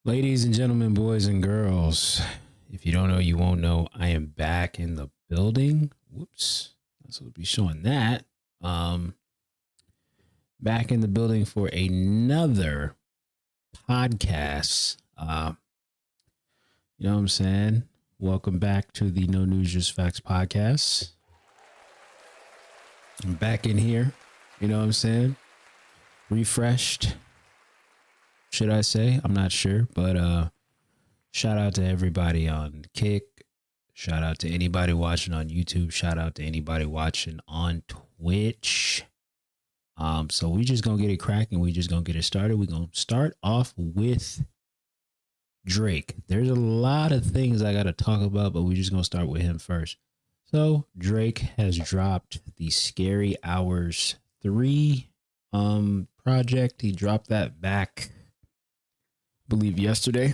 Ladies and gentlemen, boys and girls, if you don't know, you won't know. I am back in the building. Whoops. That's what be showing that. Um, Back in the building for another podcast. You know what I'm saying? Welcome back to the No News Just Facts podcast. I'm back in here. You know what I'm saying? Refreshed, should I say? I'm not sure, but shout out to everybody on Kick. Shout out to anybody watching on YouTube. Shout out to anybody watching on Twitch. So we just gonna get it cracking. We just gonna get it started. We're gonna start off with Drake. There's a lot of things I gotta talk about, but we just gonna start with him first. So Drake has dropped the Scary Hours 3 project. He dropped that back, I believe, yesterday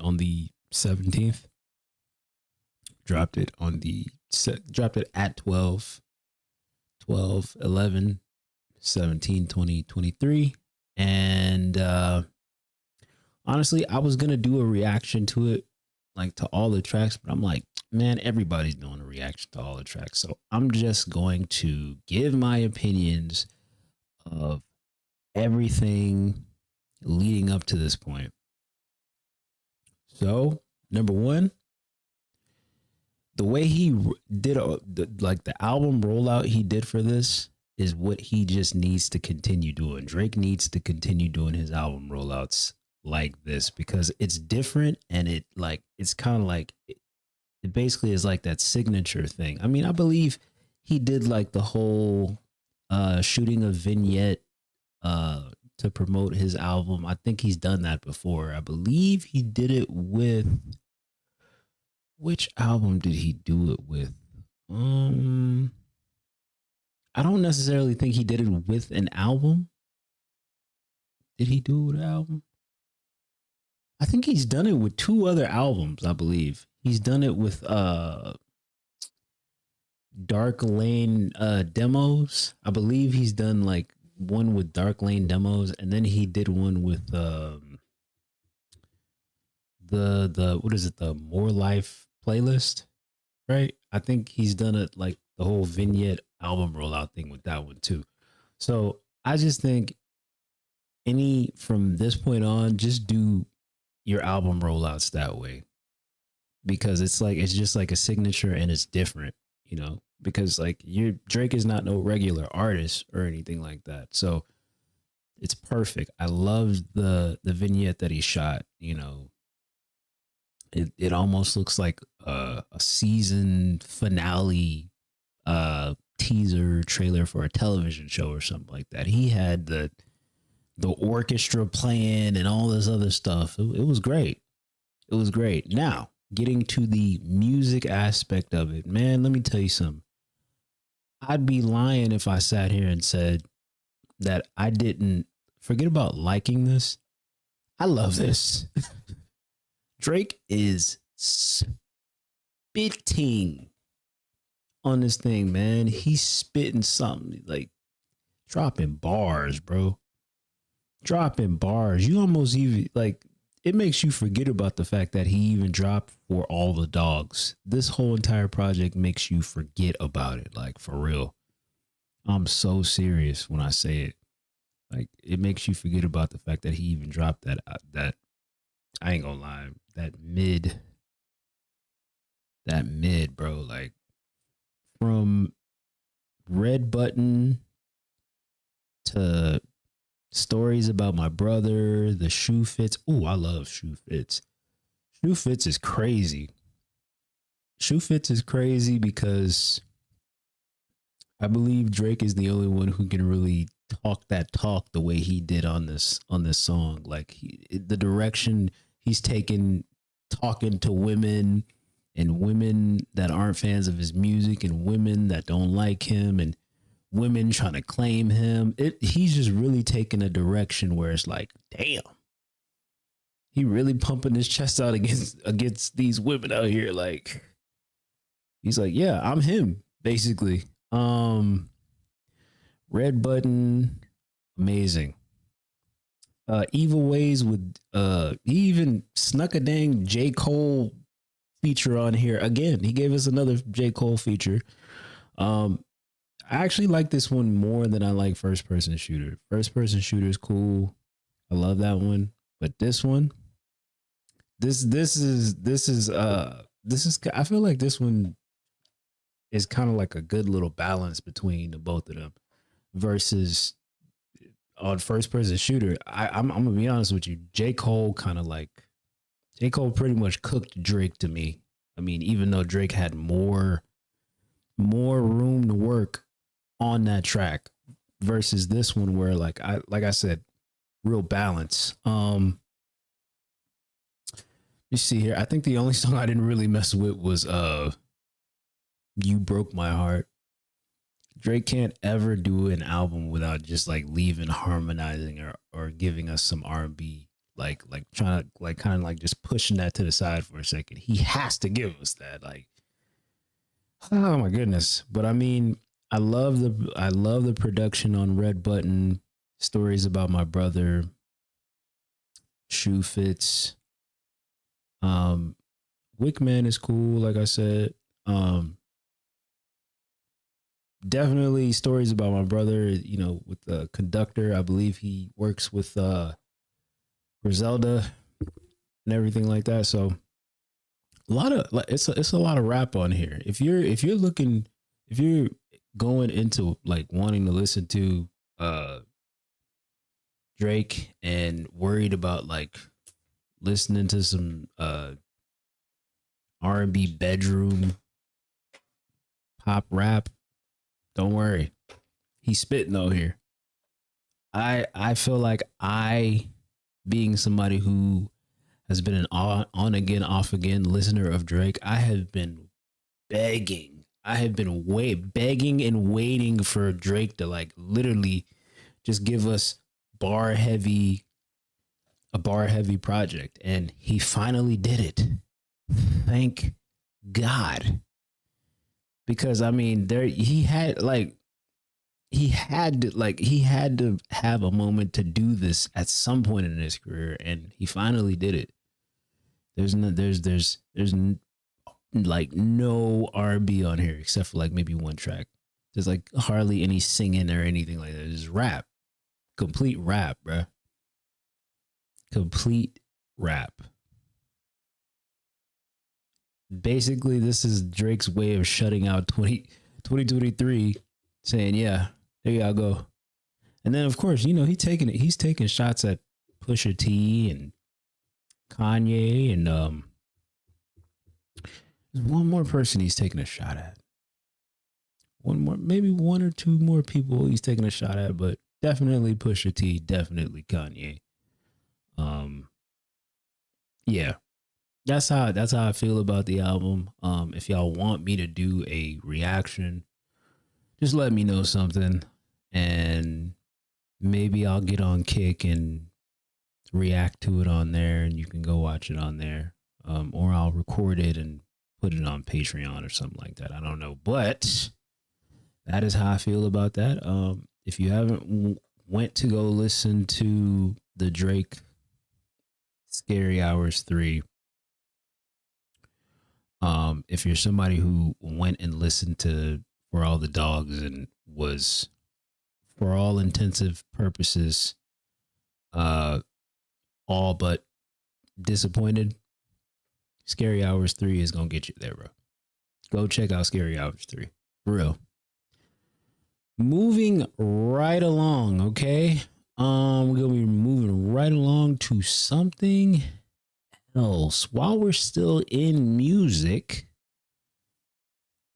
on the 17th. Dropped it at 12 11 17 20 23. And honestly, I was gonna do a reaction to it, like to all the tracks, but I'm like, man, everybody's doing a reaction to all the tracks, so I'm just going to give my opinions of everything leading up to this point. So number one, the way he did the album rollout he did for this is what he just needs to continue doing. Drake needs to continue doing his album rollouts like this because it's different, and it's kind of like it basically is like that signature thing. I mean, I believe he did like the whole shooting a vignette to promote his album. I think he's done that before. I believe he did it with, which album did he do it with? I don't necessarily think he did it with an album. Did he do it with an album? I think he's done it with two other albums, I believe. He's done it with Dark Lane demos. I believe he's done like one with Dark Lane demos, and then he did one with the what is it, the More Life playlist, right? I think he's done it like the whole vignette album rollout thing with that one too. So I just think from this point on, just do your album rollouts that way, because it's just like a signature and it's different, you know, because like Drake is not no regular artist or anything like that. So it's perfect. I love the vignette that he shot, you know. It almost looks like a season finale teaser trailer for a television show or something like that. He had the orchestra playing and all this other stuff. It was great. It was great. Now, getting to the music aspect of it, man, let me tell you something. I'd be lying if I sat here and said that I didn't forget about liking this. I love this. Drake is spitting on this thing, man. He's spitting something, like dropping bars, bro. Dropping bars. You almost even like, it makes you forget about the fact that he even dropped For All the Dogs. This whole entire project makes you forget about it, like for real. I'm so serious when I say it. Like, it makes you forget about the fact that he even dropped that I ain't gonna lie, that mid, bro. Like, from Red Button to Stories About My Brother, the Shoe Fits. Oh, I love Shoe Fits. Shoe Fits is crazy. Shoe Fits is crazy because I believe Drake is the only one who can really talk that talk the way he did on this song. Like, the direction he's taken, talking to women and women that aren't fans of his music and women that don't like him and women trying to claim him. He's just really taking a direction where it's like, damn, he really pumping his chest out against these women out here. Like, he's like, yeah, I'm him, basically. Red Button, amazing. Evil Ways with he even snuck a dang J. Cole feature on here again. He gave us another J. Cole feature. Um, I actually like this one more than I like First Person Shooter. First Person Shooter is cool. I love that one, but this one, this is I feel like this one is kind of like a good little balance between the both of them versus on First Person Shooter. I'm gonna be honest with you. J. Cole pretty much cooked Drake to me. I mean, even though Drake had more room to work on that track versus this one where like I said, real balance. You see here, I think the only song I didn't really mess with was You Broke My Heart. Drake can't ever do an album without just like leaving harmonizing or giving us some R&B, like trying to like kind of like just pushing that to the side for a second. He has to give us that. Like, oh my goodness. But I mean, I love the production on Red Button, Stories About My Brother, Shoe Fits. Wickman is cool, like I said. Definitely Stories About My Brother, with the conductor. I believe he works with Griselda and everything like that. So a lot of it's a lot of rap on here. If you're going into like wanting to listen to Drake and worried about like listening to some R&B bedroom pop rap, don't worry. He's spitting though here. I feel like being somebody who has been an on again, off again listener of Drake, I have been begging. I have been begging and waiting for Drake to like literally just give us a bar heavy project, and he finally did it. Thank God. Because I mean, he had to have a moment to do this at some point in his career, and he finally did it. There's like no R&B on here except for like maybe one track. There's like hardly any singing or anything like that. It's rap, complete rap, bruh. Complete rap. Basically, this is Drake's way of shutting out 2023, saying, yeah, there y'all go. And then, of course, he's taking shots at Pusha T and Kanye, and there's one more person he's taking a shot at. Maybe one or two more people he's taking a shot at, but definitely Pusha T, definitely Kanye. Yeah. That's how I feel about the album. If y'all want me to do a reaction, just let me know something, and maybe I'll get on Kick and react to it on there, and you can go watch it on there. Or I'll record it and put it on Patreon or something like that. I don't know, but that is how I feel about that. If you haven't went to go listen to the Drake Scary Hours 3, if you're somebody who went and listened to For All the Dogs and was, for all intensive purposes, all but disappointed, Scary Hours 3 is going to get you there, bro. Go check out Scary Hours 3. For real. Moving right along, okay? We're going to be moving right along to something else while we're still in music.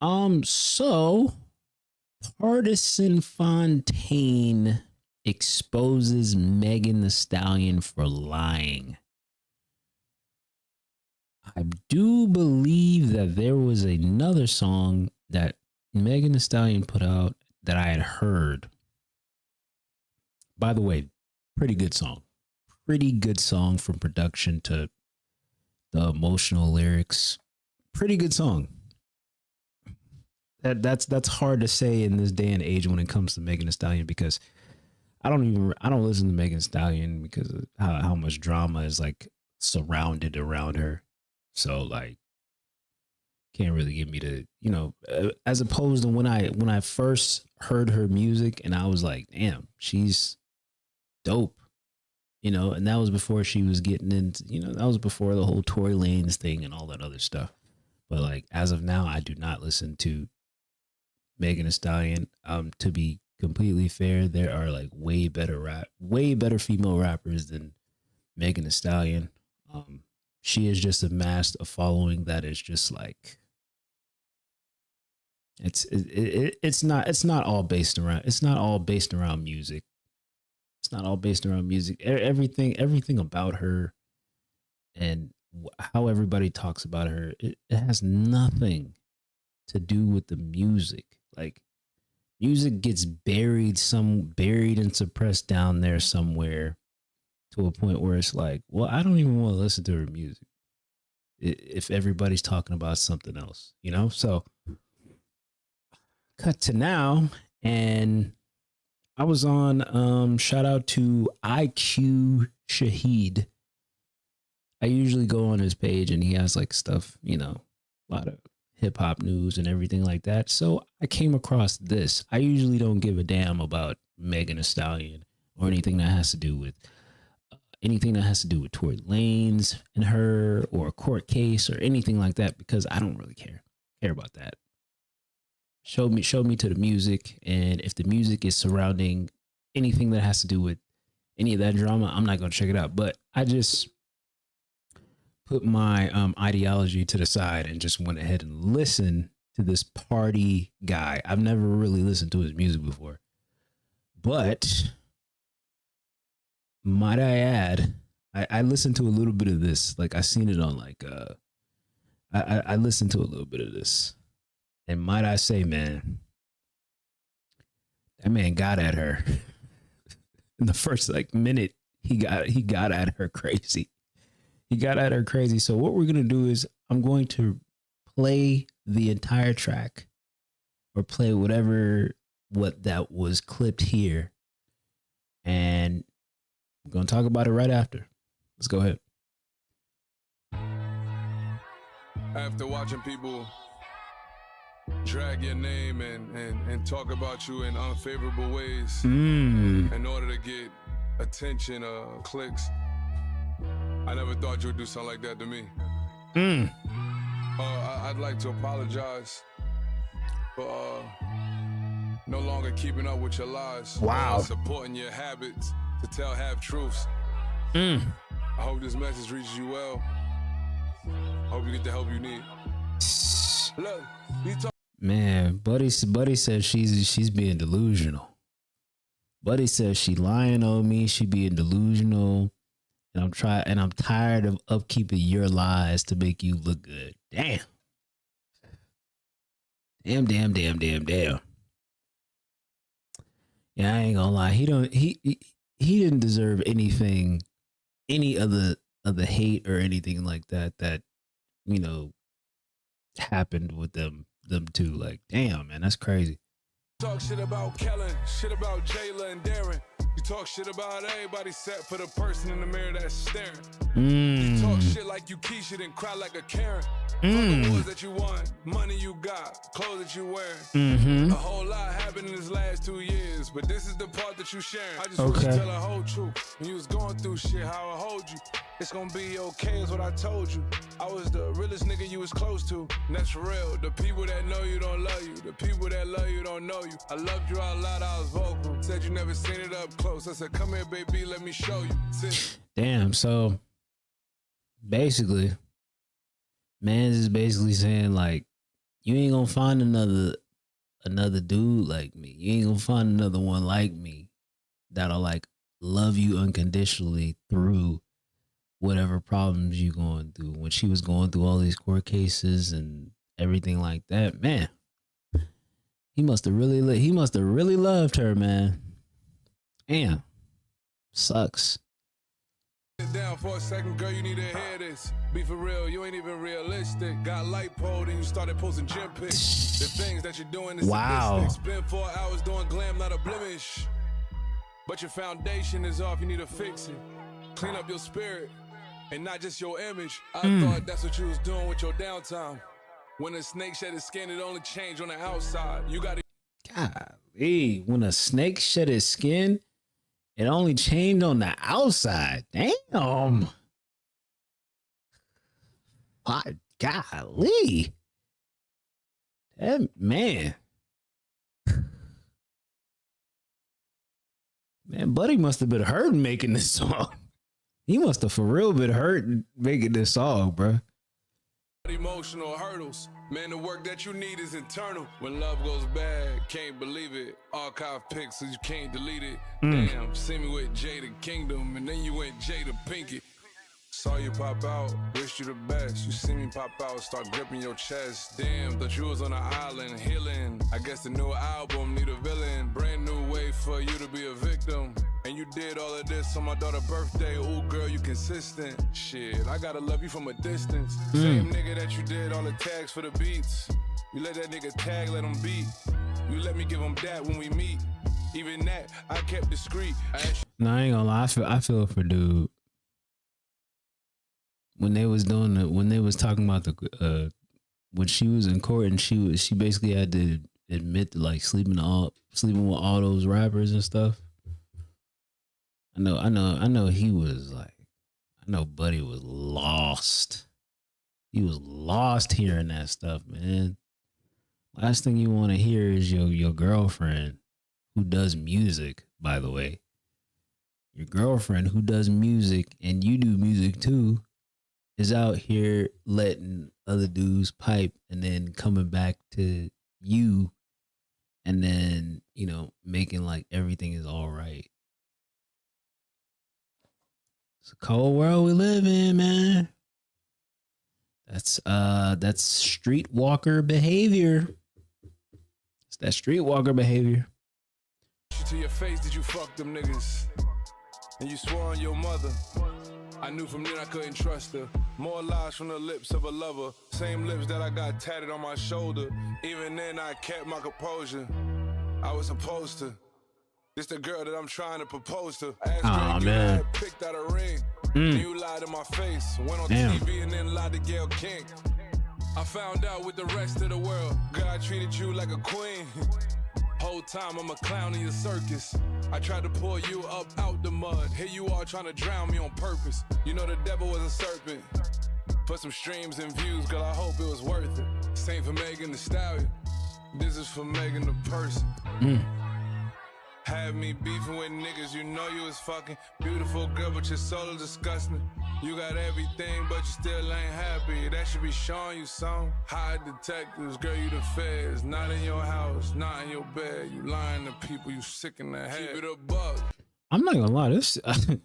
So Partisan Fontaine exposes Megan Thee Stallion for lying. I do believe that there was another song that Megan Thee Stallion put out that I had heard. By the way, pretty good song. Pretty good song from production to the emotional lyrics. Pretty good song. That's hard to say in this day and age when it comes to Megan Thee Stallion, because I don't listen to Megan Thee Stallion because of how much drama is like surrounded around her. So like can't really get me to, as opposed to when I first heard her music and I was like, damn, she's dope. And that was before she was getting into, that was before the whole Tory Lanez thing and all that other stuff. But like as of now, I do not listen to Megan Thee Stallion. To be completely fair, there are like way better female rappers than Megan Thee Stallion. She has just amassed a following that is just like it's not all based around music. It's not all based around music. Everything about her and how everybody talks about her, it has nothing to do with the music. Like music gets buried and suppressed down there somewhere to a point where it's like, well, I don't even want to listen to her music if everybody's talking about something else, So cut to now, and I was on shout out to IQ Shaheed. I usually go on his page and he has like stuff, a lot of hip hop news and everything like that. So I came across this. I usually don't give a damn about Megan Thee Stallion or anything that has to do with Tory Lanez and her or a court case or anything like that, because I don't really care about that. Show me to the music, and if the music is surrounding anything that has to do with any of that drama, I'm not going to check it out. But I just put my ideology to the side and just went ahead and listened to this party guy. I've never really listened to his music before, but might I add, I listened to a little bit of this. Like I seen it on like I listened to a little bit of this. And might I say, man, that man got at her in the first like minute. He got at her crazy. So what we're gonna do is I'm going to play the entire track, or play what that was clipped here, and I'm gonna talk about it right after. Let's go ahead. After watching people drag your name and talk about you in unfavorable ways in order to get attention or clicks, I never thought you would do something like that to me. I'd like to apologize for no longer keeping up with your lies. Wow. Supporting your habits to tell half-truths. I hope this message reaches you well. I hope you get the help you need. Look, man, Buddy says she's being delusional. Buddy says she lying on me. She being delusional, and I'm tired of upkeeping your lies to make you look good. Damn. Yeah, I ain't gonna lie. He didn't deserve anything, any of the hate or anything like that happened with them two. Like, damn, man, that's crazy. Talk shit about Kellen, shit about Jayla and Darren. You talk shit about everybody except for the person in the mirror that's staring. You talk shit like you Keisha, then cry like a Karen. The awards that you won, money you got, clothes that you wearing. A whole lot happened in this last 2 years, but this is the part that you sharing. I just want you to tell the whole truth. When you was going through shit, how I hold you. It's gonna be okay is what I told you. I was the realest nigga you was close to, and that's real. The people that know you don't love you. The people that love you don't know you. I loved you out loud, I was vocal. Said you never seen it up close. I said, come here, baby, let me show you. Damn, so basically, man is basically saying like, you ain't gonna find another dude like me. You ain't gonna find another one like me that'll like love you unconditionally through whatever problems you going through. When she was going through all these court cases and everything like that, man, he must have really loved her, man. Damn, sucks. Sit down for a second, girl, you need to hear this. Be for real, you ain't even realistic. Got light pole, then you started posting gym pics. The things that you're doing is wow. Spend 4 hours doing glam, not a blemish. But your foundation is off, you need to fix it. Clean up your spirit and not just your image. I thought that's what you was doing with your downtime. When a snake shed its skin, it only changed on the outside. You gotta. Golly, when a snake shed its skin, it only changed on the outside. Damn. What? Golly. That man. Man, Buddy must have been hurting making this song. He must have for real been hurting making this song, bro. Emotional hurdles. Man, the work that you need is internal. When love goes bad, can't believe it. Archive pics so you can't delete it. Damn, see me with Jada Kingdom, and then you went Jada Pinkett. Saw you pop out, wish you the best. You see me pop out, start gripping your chest. Damn, thought you was on an island, healing. I guess the new album need a villain. Brand new way for you to be a victim. And you did all of this on my daughter's birthday. Ooh, girl, you consistent. Shit, I gotta love you from a distance. Same nigga that you did all the tags for the beats. You let that nigga tag, let him beat. You let me give him that when we meet. Even that, I kept discreet. No, I ain't gonna lie. I feel for dude. When they was talking about the when she was in court and she basically had to admit to like sleeping with all those rappers and stuff. I know he was like, I know Buddy was lost. He was lost hearing that stuff, man. Last thing you want to hear is your girlfriend who does music, by the way. Your girlfriend who does music and you do music too is out here letting other dudes pipe and then coming back to you and then, making like everything is all right. It's a cold world we live in, man. That's streetwalker behavior. It's that streetwalker behavior. To your face, did you fuck them niggas? And you swore on your mother. I knew from then I couldn't trust her. More lies from the lips of a lover. Same lips that I got tatted on my shoulder. Even then I kept my composure. I was supposed to. This the girl that I'm trying to propose to. Oh man. Picked out a ring. You lied in my face. Went on TV and then lied to Gayle King. I found out with the rest of the world. God treated you like a queen. Whole time I'm a clown in your circus. I tried to pull you up out the mud. Here you are trying to drown me on purpose. You know the devil was a serpent. For some streams and views, girl, I hope it was worth it. Same for Megan the Stallion. This is for Megan the person. Have me beefing with niggas, you know you was fucking. Beautiful girl, but your soul is disgusting. You got everything, but you still ain't happy. That should be showing you some. High detectives, girl, you the feds. Not in your house, not in your bed. You lying to people, you sick in the head. Keep it a buck. I'm not gonna lie, this I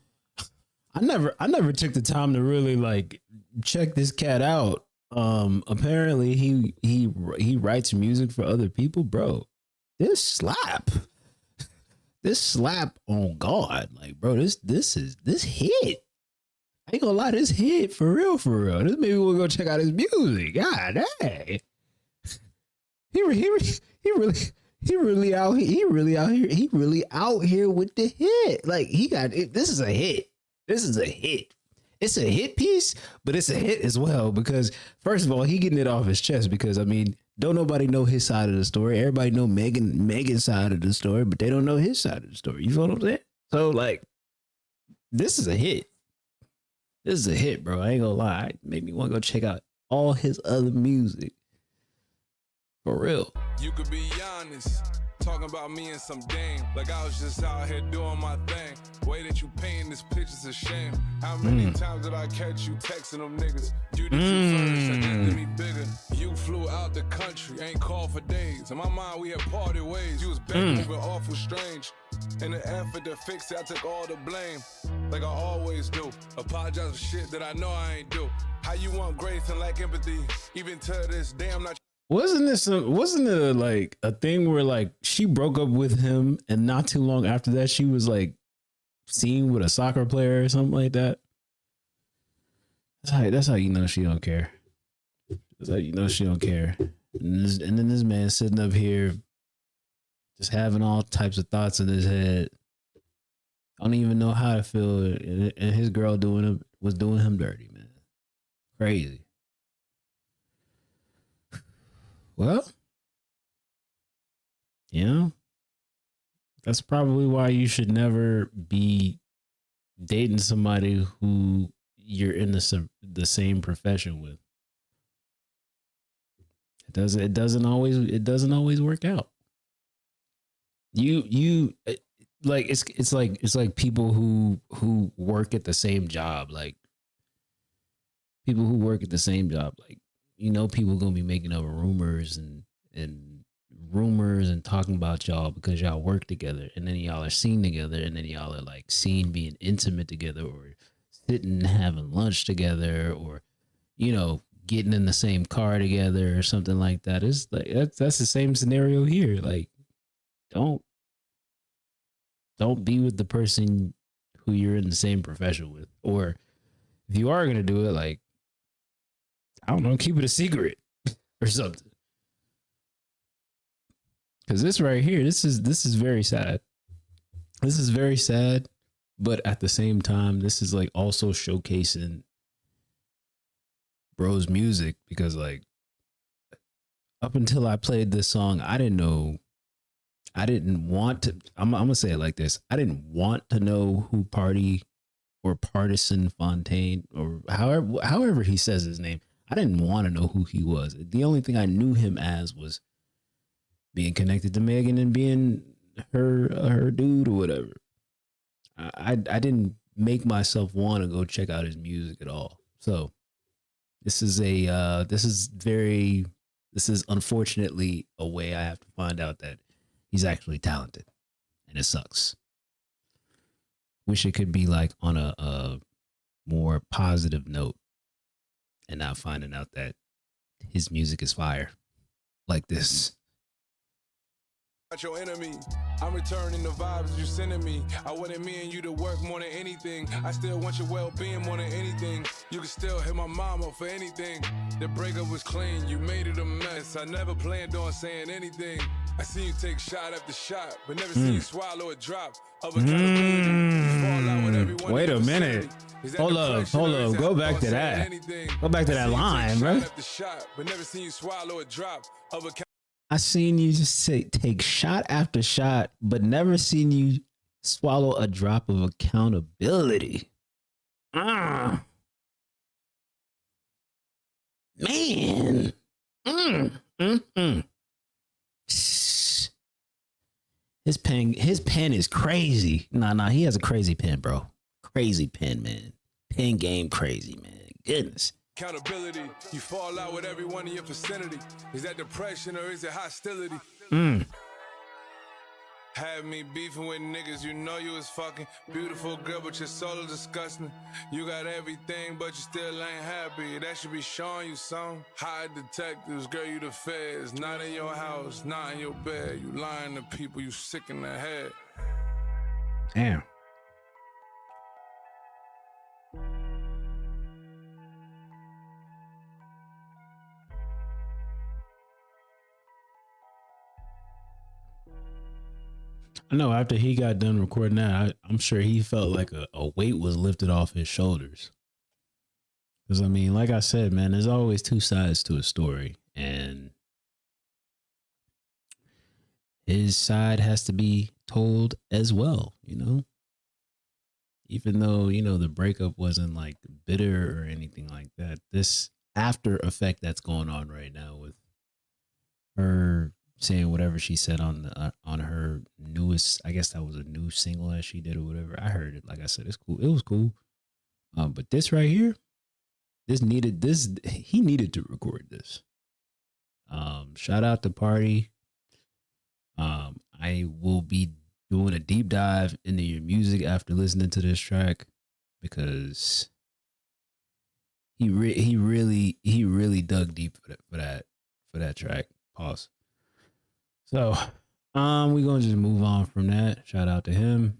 never took the time to really like check this cat out. Apparently he writes music for other people, bro. This slap on God, like, bro, this hit. I ain't gonna lie, this hit for real. This maybe we'll go check out his music. God dang, he really out here with the hit. Like he got it. This is a hit. It's a hit piece, but it's a hit as well because first of all, he getting it off his chest because I mean, don't nobody know his side of the story. Everybody know Megan's side of the story, but they don't know his side of the story. You feel what I'm saying? So like, this is a hit. This is a hit, bro. I ain't gonna lie. It made me want to go check out all his other music. For real. You could be honest. Talking about me and some dame. Like I was just out here doing my thing. Way that you painting this picture's a shame. How many times did I catch you texting them niggas? You did you first, I did me bigger. You flew out the country, ain't called for days. In my mind, we had parted ways. You was back moving awful strange. In the effort to fix it, I took all the blame. Like I always do. Apologize for shit that I know I ain't do. How you want grace and lack empathy? Even to this day, I'm not. Wasn't it like a thing where like she broke up with him and not too long after that she was like seen with a soccer player or something like that? That's how you know she don't care. That's how you know she don't care. And then this man sitting up here just having all types of thoughts in his head I don't even know how to feel, and his girl was doing him dirty, man. Crazy. Well, you know, that's probably why you should never be dating somebody who you're in the same profession with. It doesn't always work out. You like it's like people who work at the same job, like people who work at the same job, like people gonna be making up and rumors and talking about y'all because y'all work together, and then y'all are seen together, and then y'all are like seen being intimate together, or sitting having lunch together, or getting in the same car together or something like that. It's like that's the same scenario here. Like, don't be with the person who you're in the same profession with, or if you are gonna do it, like, I don't know, keep it a secret or something. Because this right here, this is very sad. This is very sad, but at the same time, this is like also showcasing bro's music, because like up until I played this song, I didn't want to. I'm gonna say it like this: I didn't want to know who Party or Partisan Fontaine, or however he says his name. I didn't want to know who he was. The only thing I knew him as was being connected to Megan and being her dude or whatever. I didn't make myself want to go check out his music at all. So this is unfortunately a way I have to find out that he's actually talented, and it sucks. Wish it could be like on a more positive note, and not finding out that his music is fire like this. Your enemy, I'm returning the vibes you sending me. I wanted me and you to work more than anything. I still want your well-being more than anything. You can still hit my mama for anything. The breakup was clean, you made it a mess. I never planned on saying anything. I see you take shot after shot, but never see you swallow a drop of accountability. Wait a minute. Hold up. Go back to that. Go back to that line, bro. But never seen you swallow a drop of I seen you just take shot after shot, but never seen you swallow a drop of accountability. Man. His pen is crazy. Nah, he has a crazy pen, bro. Crazy pen, man. Pen game crazy, man. Goodness. Accountability, you fall out with everyone in your vicinity. Is that depression or is it hostility? Have me beefing with niggas, you know you was fucking. Beautiful girl, but your soul is disgusting. You got everything, but you still ain't happy. That should be showing you some. High detectives, girl, you the feds. Not in your house, not in your bed. You lying to people, you sick in the head. Damn. I know after he got done recording that, I'm sure he felt like a weight was lifted off his shoulders. Because, I mean, like I said, man, there's always two sides to a story. And his side has to be told as well, Even though, the breakup wasn't like bitter or anything like that. This after effect that's going on right now with her saying whatever she said on her newest, I guess that was a new single that she did or whatever. I heard it. Like I said, it's cool. It was cool. But this right here, he needed to record this. Shout out to Party. I will be doing a deep dive into your music after listening to this track, because he really dug deep for that track. Pause. So, we're gonna just move on from that. Shout out to him,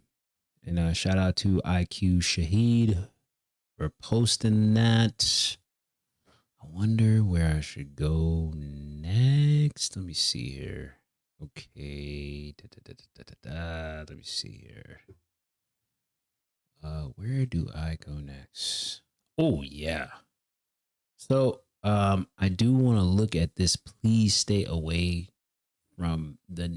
and shout out to IQ Shaheed for posting that. I wonder where I should go next. Let me see here. Okay, let me see here. where do I go next? Oh yeah. So I do want to look at this. Please stay away from the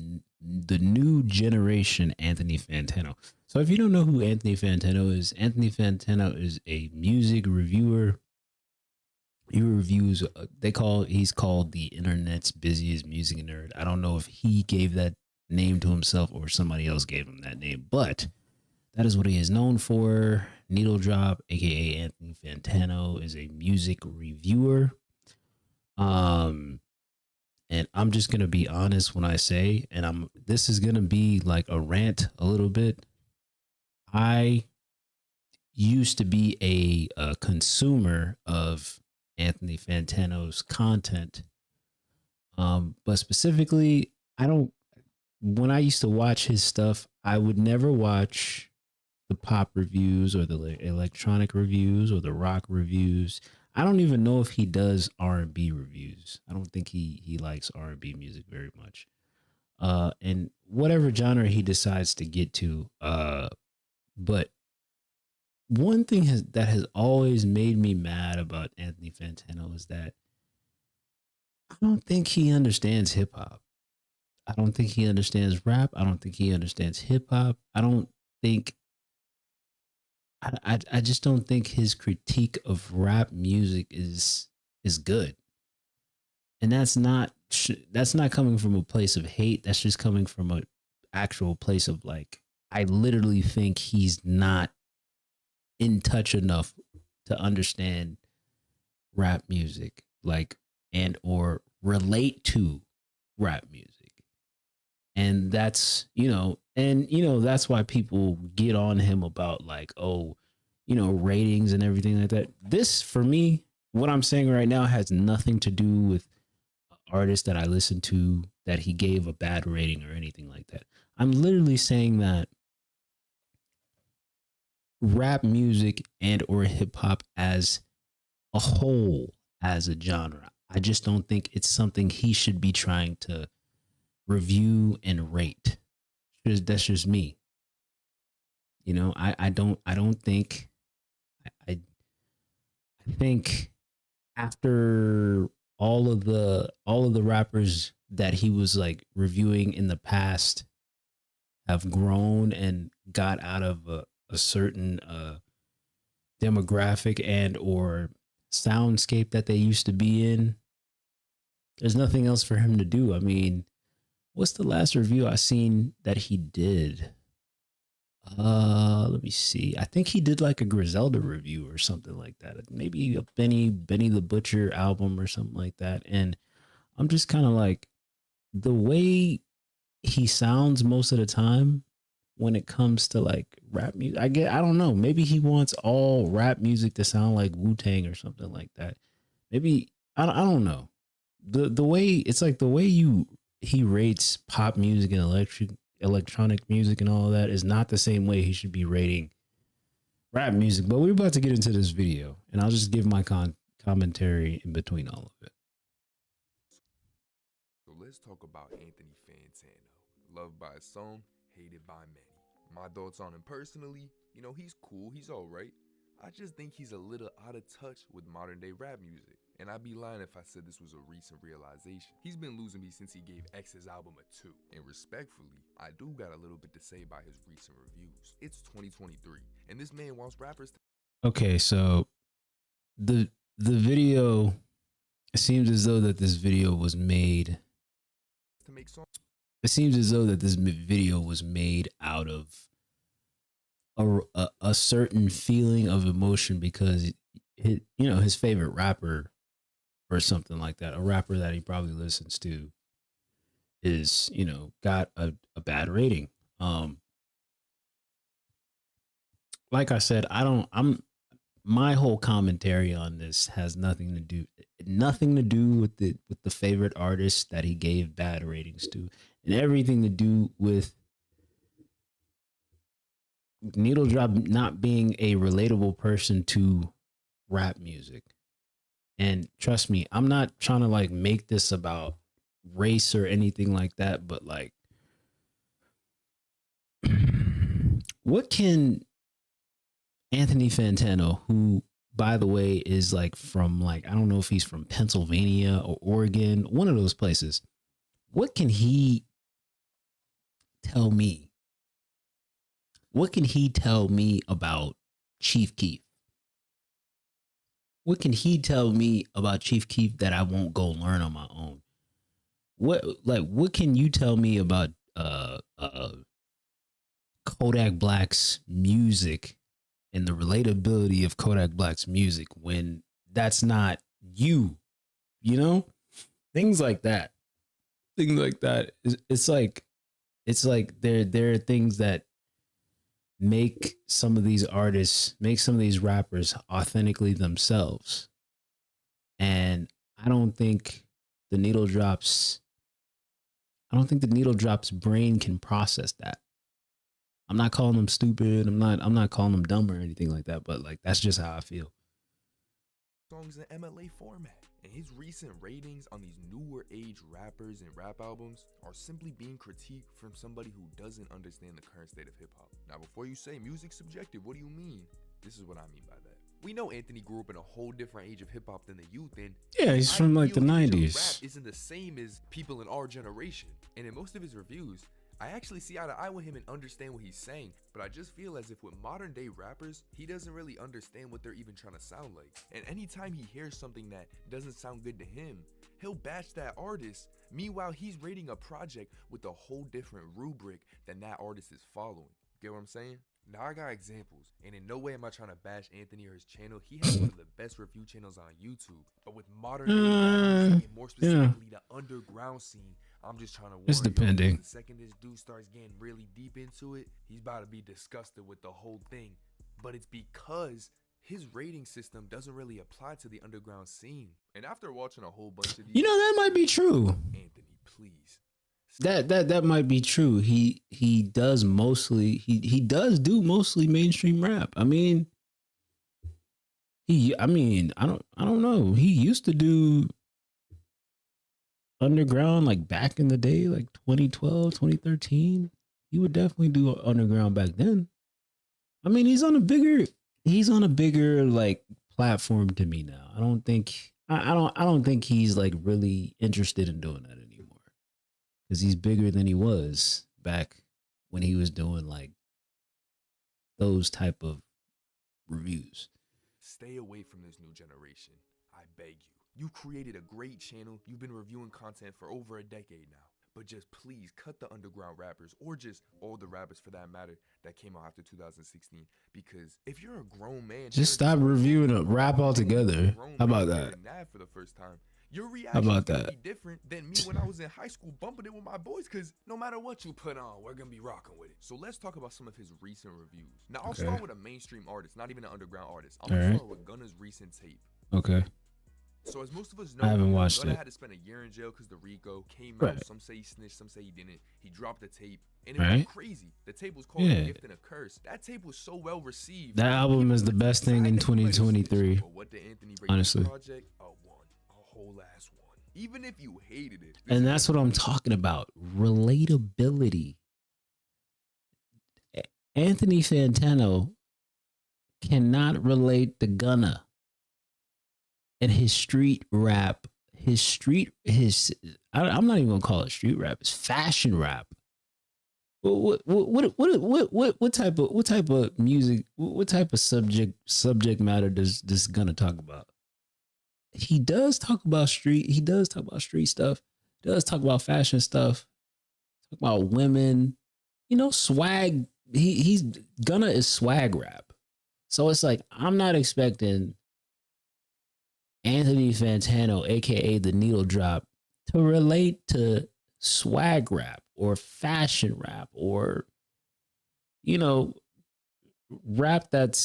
new generation Anthony Fantano. So if you don't know who Anthony Fantano is a music reviewer. He reviews. He's called the internet's busiest music nerd. I don't know if he gave that name to himself or somebody else gave him that name, but that is what he is known for. Needle Drop, aka Anthony Fantano, is a music reviewer. And I'm just gonna be honest when I say, this is gonna be like a rant a little bit. I used to be a consumer of Anthony Fantano's content. But specifically, when I used to watch his stuff, I would never watch the pop reviews or the electronic reviews or the rock reviews. I don't even know if he does R&B reviews. I don't think he likes R&B music very much. And whatever genre he decides to get to. But one thing that has always made me mad about Anthony Fantano is that I don't think he understands hip hop. I don't think he understands rap. I don't think he understands hip hop. I just don't think his critique of rap music is good. And that's not coming from a place of hate. That's just coming from an actual place of like, I literally think he's not in touch enough to understand rap music, like, and or relate to rap music. And that's, that's why people get on him about like, oh, ratings and everything like that. This, for me, what I'm saying right now has nothing to do with artists that I listen to that he gave a bad rating or anything like that. I'm literally saying that rap music and or hip hop as a whole, as a genre, I just don't think it's something he should be trying to review and rate. That's just me. I don't think I think after all of the rappers that he was like reviewing in the past have grown and got out of a certain demographic and or soundscape that they used to be in, there's nothing else for him to do. I mean, what's the last review I seen that he did? Let me see. I think he did like a Griselda review or something like that. Maybe a Benny the Butcher album or something like that. And I'm just kind of like, the way he sounds most of the time when it comes to like rap music, I don't know. Maybe he wants all rap music to sound like Wu-Tang or something like that. Maybe I don't know. The way it's like the way he rates pop music and electronic music and all of that is not the same way he should be rating rap music. But we're about to get into this video, and I'll just give my commentary in between all of it. So let's talk about Anthony Fantano. Loved by some, hated by many. My thoughts on him personally, he's cool, he's all right. I just think he's a little out of touch with modern day rap music. And I'd be lying if I said this was a recent realization. He's been losing me since he gave X's album a 2. And respectfully, I do got a little bit to say about his recent reviews. It's 2023, and this man wants rappers to... Okay, so the video, it seems as though that this video was made to make songs. It seems as though that this video was made out of a certain feeling of emotion because his favorite rapper or something like that, a rapper that he probably listens to, is got a bad rating. Like I said, my whole commentary on this has nothing to do with the favorite artist that he gave bad ratings to, and everything to do with Needle Drop not being a relatable person to rap music. And trust me, I'm not trying to like make this about race or anything like that, but like, what can Anthony Fantano, who, by the way, is like from like, I don't know if he's from Pennsylvania or Oregon, one of those places. What can he tell me? What can he tell me about Chief Keef? What can he tell me about Chief Keef that I won't go learn on my own? What can you tell me about Kodak Black's music and the relatability of Kodak Black's music when that's not you, you know? Things like that. Things like that. It's like there are things that make some of these artists, make some of these rappers authentically themselves. And I don't think the Needle Drop's brain can process that. I'm not calling them stupid. I'm not calling them dumb or anything like that, but like that's just how I feel. Songs in MLA format, and his recent ratings on these newer age rappers and rap albums are simply being critiqued from somebody who doesn't understand the current state of hip-hop. Now, before you say music's subjective, what do you mean? This is what I mean by that. We know Anthony grew up in a whole different age of hip-hop than the youth, and yeah, he's from like the 90s. Rap isn't the same as people in our generation, and in most of his reviews, I actually see eye to eye with him and understand what he's saying, but I just feel as if with modern day rappers, he doesn't really understand what they're even trying to sound like. And anytime he hears something that doesn't sound good to him, he'll bash that artist. Meanwhile, he's rating a project with a whole different rubric than that artist is following. Get what I'm saying? Now I got examples, and in no way am I trying to bash Anthony or his channel. He has one of the best review channels on YouTube. But with modern day rappers, and more specifically the underground scene, I'm just trying to warn it's depending. you, the second this dude starts getting really deep into it, he's about to be disgusted with the whole thing. But it's because his rating system doesn't really apply to the underground scene. And after watching a whole bunch of these, you know, that might be true. Anthony, please. That might be true. He does mostly he does do mostly mainstream rap. I mean, I don't know. He used to do underground like back in the day, like 2012, 2013. He would definitely do underground back then. I mean, he's on a bigger like platform to me now. I don't think he's like really interested in doing that anymore. Because he's bigger than he was back when he was doing like those type of reviews. Stay away from this new generation. I beg you. You created a great channel. You've been reviewing content for over a decade now. But just please cut the underground rappers, or just all the rappers for that matter, that came out after 2016. Because if you're a grown man, just stop reviewing a rap altogether. How about that? For the first time, your reaction about is that? be different than me when I was in high school bumping it with my boys. Because no matter what you put on, we're gonna be rocking with it. So let's talk about some of his recent reviews. Now I'll start with a mainstream artist, not even an underground artist. I'm gonna start with Gunna's recent tape. Okay. So as most of us know, I haven't watched Gunna it. had to spend a year in jail because the RICO came Right. out. Some say he snitched, some say he didn't. He dropped the tape, and it went crazy. The tape was called A Gift and a Curse. That tape was so well received. That album is the best thing in 2023. But what did Anthony rate honestly, this project? A 1, a whole ass 1. Even if you hated it. And that's what I'm talking about. Relatability. Anthony Fantano cannot relate to Gunna and his street rap, I'm not even gonna call it street rap. It's fashion rap. What type of music? What type of subject matter does Gunna talk about? He does talk about street. He does talk about street stuff. He does talk about fashion stuff. Talk about women. You know, swag. He's Gunna is swag rap. So it's like I'm not expecting Anthony Fantano, aka the Needle Drop, to relate to swag rap or fashion rap or, you know, rap that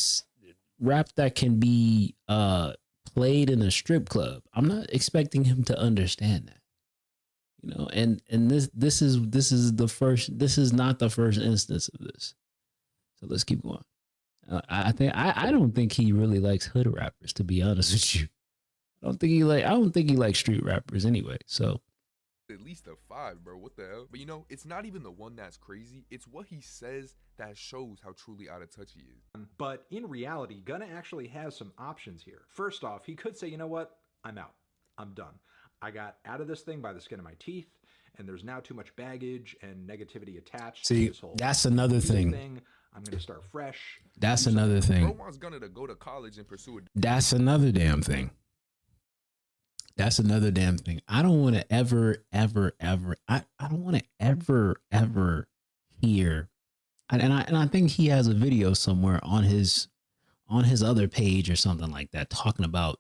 can be played in a strip club. I'm not expecting him to understand that, you know. And this is not the first instance of this. So let's keep going. I don't think he really likes hood rappers, to be honest with you. I don't think he likes street rappers anyway. So at least a 5, bro. What the hell? But you know, it's not even the one that's crazy. It's what he says that shows how truly out of touch he is. But in reality, Gunna actually has some options here. First off, he could say, you know what? I'm out. I'm done. I got out of this thing by the skin of my teeth, and there's now too much baggage and negativity attached to this whole that's another thing. I'm going to start fresh. That's another thing. Bro wants Gunna to go to college and pursue it. That's another damn thing. That's another damn thing. I don't want to ever I don't want to ever hear. And I think he has a video somewhere on his other page or something like that talking about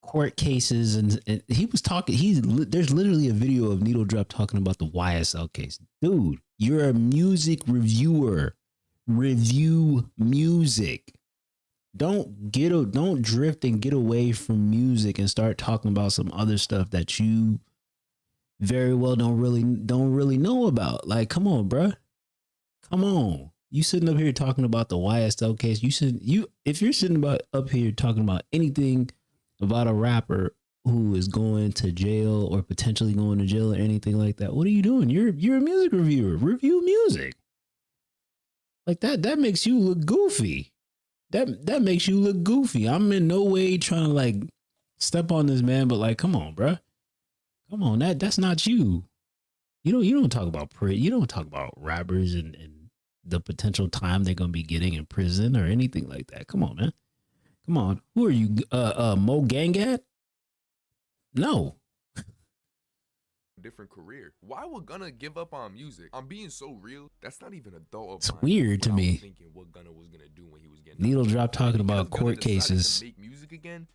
court cases, and he was talking. There's literally a video of Needle Drop talking about the YSL case. Dude, you're a music reviewer. Review music. Don't drift and get away from music and start talking about some other stuff that you very well don't really know about. Like, come on, bruh. Come on. You sitting up here talking about the YSL case. If you're sitting up here talking about anything about a rapper who is going to jail or potentially going to jail or anything like that, what are you doing? You're a music reviewer. Review music. Like that makes you look goofy. That makes you look goofy. I'm in no way trying to like step on this man, but like, come on, bruh. Come on, that's not you. You don't talk about you don't talk about rappers and the potential time they're gonna be getting in prison or anything like that. Come on, man. Come on. Who are you? Mo Gangat? No. Different career. Why would Gunna give up on music? I'm being so real. That's not even a thought of It's mine. weird to me. Thinking what Gunna was gonna do when he was getting Needle out. Drop talking about Because court Gunna decided cases. to make music again.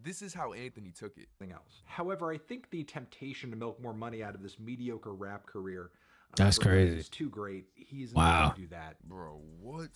This is how Anthony took it. Else. However, I think the temptation to milk more money out of this mediocre rap career That's crazy. is too great. He's Wow. not going to do that. Bro, what?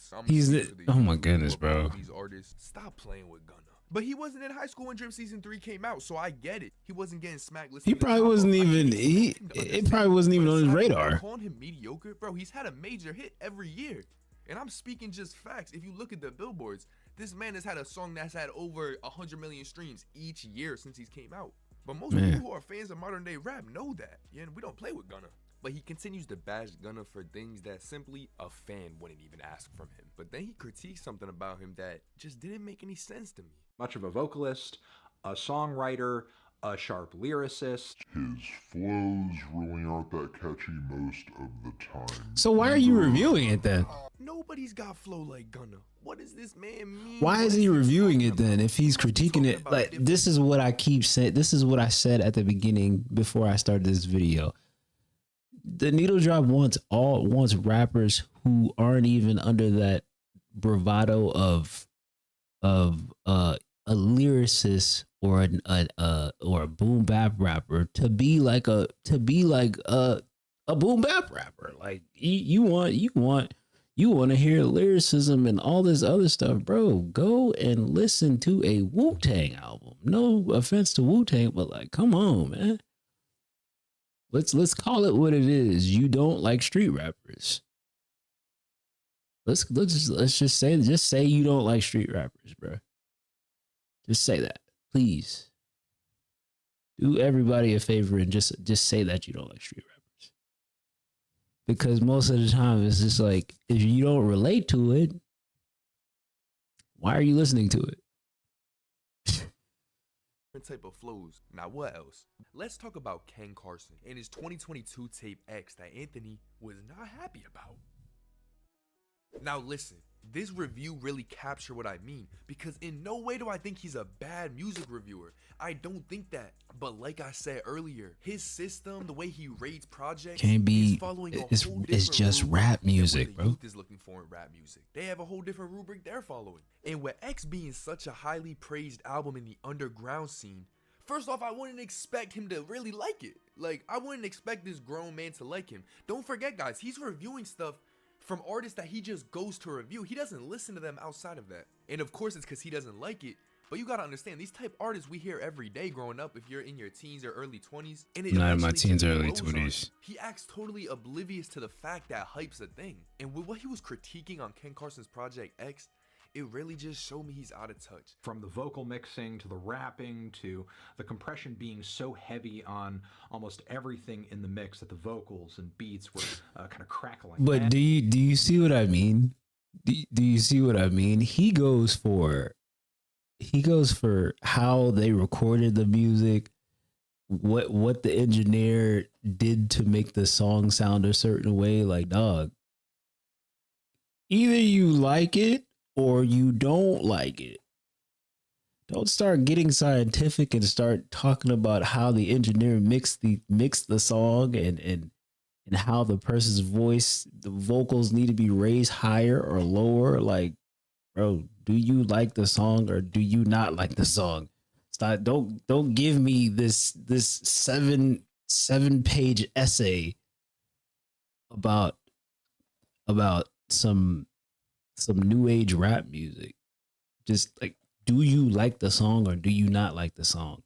Oh my goodness, bro. These artists, stop playing with Gunna. But he wasn't in high school when Drip Season 3 came out, so I get it. He wasn't getting smacked. He probably wasn't even. It probably wasn't even on his radar. Calling him mediocre, bro. He's had a major hit every year, and I'm speaking just facts. If you look at the billboards, this man has had a song that's had over 100 million streams each year since he's came out. But most people who are fans of modern day rap know that. Yeah, and we don't play with Gunna. But he continues to bash Gunna for things that simply a fan wouldn't even ask from him. But then he critiques something about him that just didn't make any sense to me. Much of a vocalist, a songwriter, a sharp lyricist. His flows really aren't that catchy most of the time. So why are you reviewing it then? Nobody's got flow like Gunna. What does this man mean? Why is he reviewing it then if he's critiquing it? Like, this is what I keep saying. This is what I said at the beginning before I started this video. The Needle Drop wants rappers who aren't even under that bravado of a lyricist or a boom bap rapper to be like a boom bap rapper. Like you want to hear lyricism and all this other stuff, bro. Go and listen to a Wu-Tang album. No offense to Wu-Tang, but like, come on, man. Let's call it what it is. You don't like street rappers. Let's just say you don't like street rappers, bro. Just say that, please. Do everybody a favor and just say that you don't like street rappers. Because most of the time it's just like, if you don't relate to it, why are you listening to it? Type of flows. Now what else? Let's talk about Ken Carson and his 2022 tape X that Anthony was not happy about. Now listen, this review really captured what I mean, because in no way do I think he's a bad music reviewer. I don't think that. But like I said earlier, his system, the way he rates projects, Can't be. is following a whole It's different just rubric rap than what music, the bro. youth is looking for in rap music. They have a whole different rubric they're following. And with X being such a highly praised album in the underground scene, first off, I wouldn't expect him to really like it. Like, I wouldn't expect this grown man to like him. Don't forget, guys, he's reviewing stuff from artists that he just goes to review. He doesn't listen to them outside of that. And of course, it's because he doesn't like it. But you gotta understand, these type artists we hear every day growing up, if you're in your teens or early 20s. And it Not in my eventually teens or just early grows on 20s. you. He acts totally oblivious to the fact that hype's a thing. And with what he was critiquing on Ken Carson's Project X, it really just showed me he's out of touch. From the vocal mixing to the rapping to the compression being so heavy on almost everything in the mix that the vocals and beats were kind of crackling. But do you see what I mean? Do you see what I mean? He goes for how they recorded the music, what the engineer did to make the song sound a certain way. Like, dog, either you like it or you don't like it. Don't start getting scientific and start talking about how the engineer mixed the song and how the person's voice, the vocals need to be raised higher or lower. Like, bro, do you like the song or do you not like the song? Stop, don't give me this 7-page essay about some new age rap music. Just like, do you like the song or do you not like the song?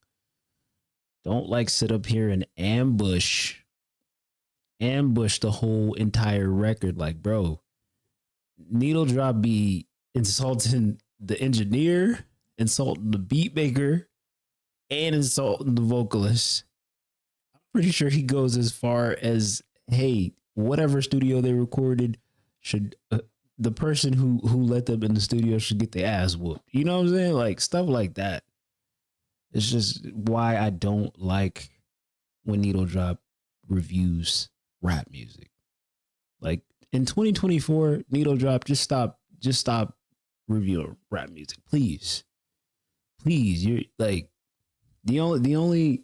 Don't like sit up here and ambush the whole entire record. Like, bro, Needle Drop be insulting the engineer, insulting the beat maker, and insulting the vocalist. I'm pretty sure he goes as far as, hey, whatever studio they recorded should the person who let them in the studio should get their ass whooped. You know what I'm saying? Like, stuff like that. It's just why I don't like when Needle Drop reviews rap music. Like, in 2024, Needle Drop, just stop reviewing rap music, please. You're like the only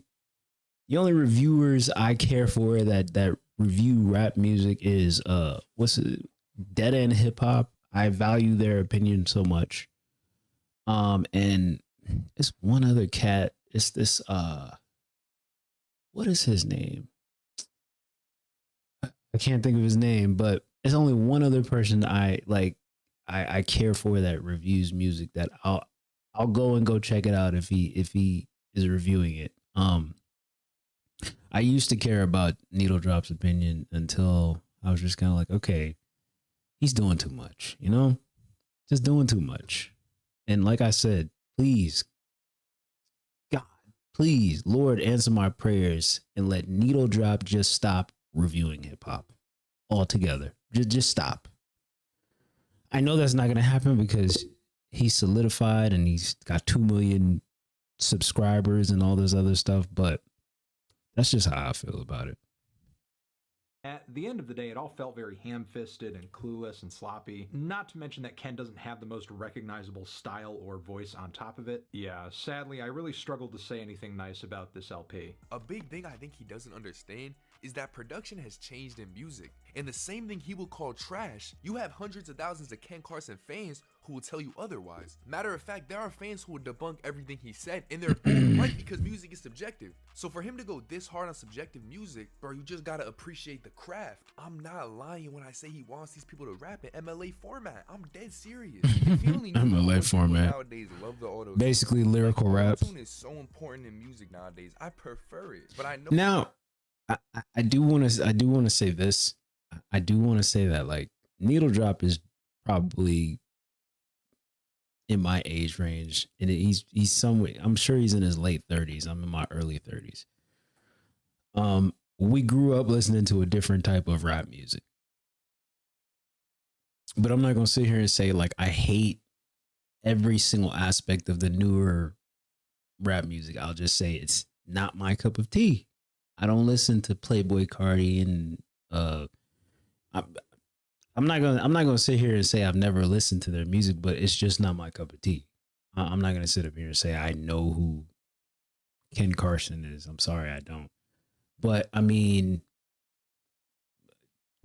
reviewers I care for that review rap music is what's it, Dead End Hip Hop. I value their opinion so much. And it's one other cat. It's this what is his name? I can't think of his name, but it's only one other person I care for that reviews music that I'll go check it out if he is reviewing it. I used to care about Needle Drop's opinion until I was just kind of like, okay, he's doing too much, you know? Just doing too much. And like I said, please, God, please, Lord, answer my prayers and let Needle Drop just stop reviewing hip hop altogether. Just stop. I know that's not going to happen because he's solidified and he's got 2 million subscribers and all this other stuff, but that's just how I feel about it. At the end of the day, it all felt very ham-fisted and clueless and sloppy. Not to mention that Ken doesn't have the most recognizable style or voice on top of it. Yeah, sadly, I really struggled to say anything nice about this LP. A big thing I think he doesn't understand is that production has changed in music. And the same thing he will call trash, you have hundreds of thousands of Ken Carson fans who will tell you otherwise. Matter of fact, there are fans who will debunk everything he said, and they're right because music is subjective. So for him to go this hard on subjective music, bro, you just gotta appreciate the craft. I'm not lying when I say he wants these people to rap in MLA format. I'm dead serious. If you only know MLA format. Nowadays love the auto. Basically lyrical rap. Auto-tune is so important in music nowadays. I prefer it, but I know now. I do want to say this. I do want to say that, like, Needle Drop is probably in my age range, and he's somewhere. I'm sure he's in his late 30s. I'm in my early 30s. We grew up listening to a different type of rap music, but I'm not gonna sit here and say like I hate every single aspect of the newer rap music. I'll just say it's not my cup of tea. I don't listen to Playboy Cardi, and I'm not gonna sit here and say I've never listened to their music, but it's just not my cup of tea. I'm not gonna sit up here and say I know who Ken Carson is. I'm sorry, I don't. But I mean,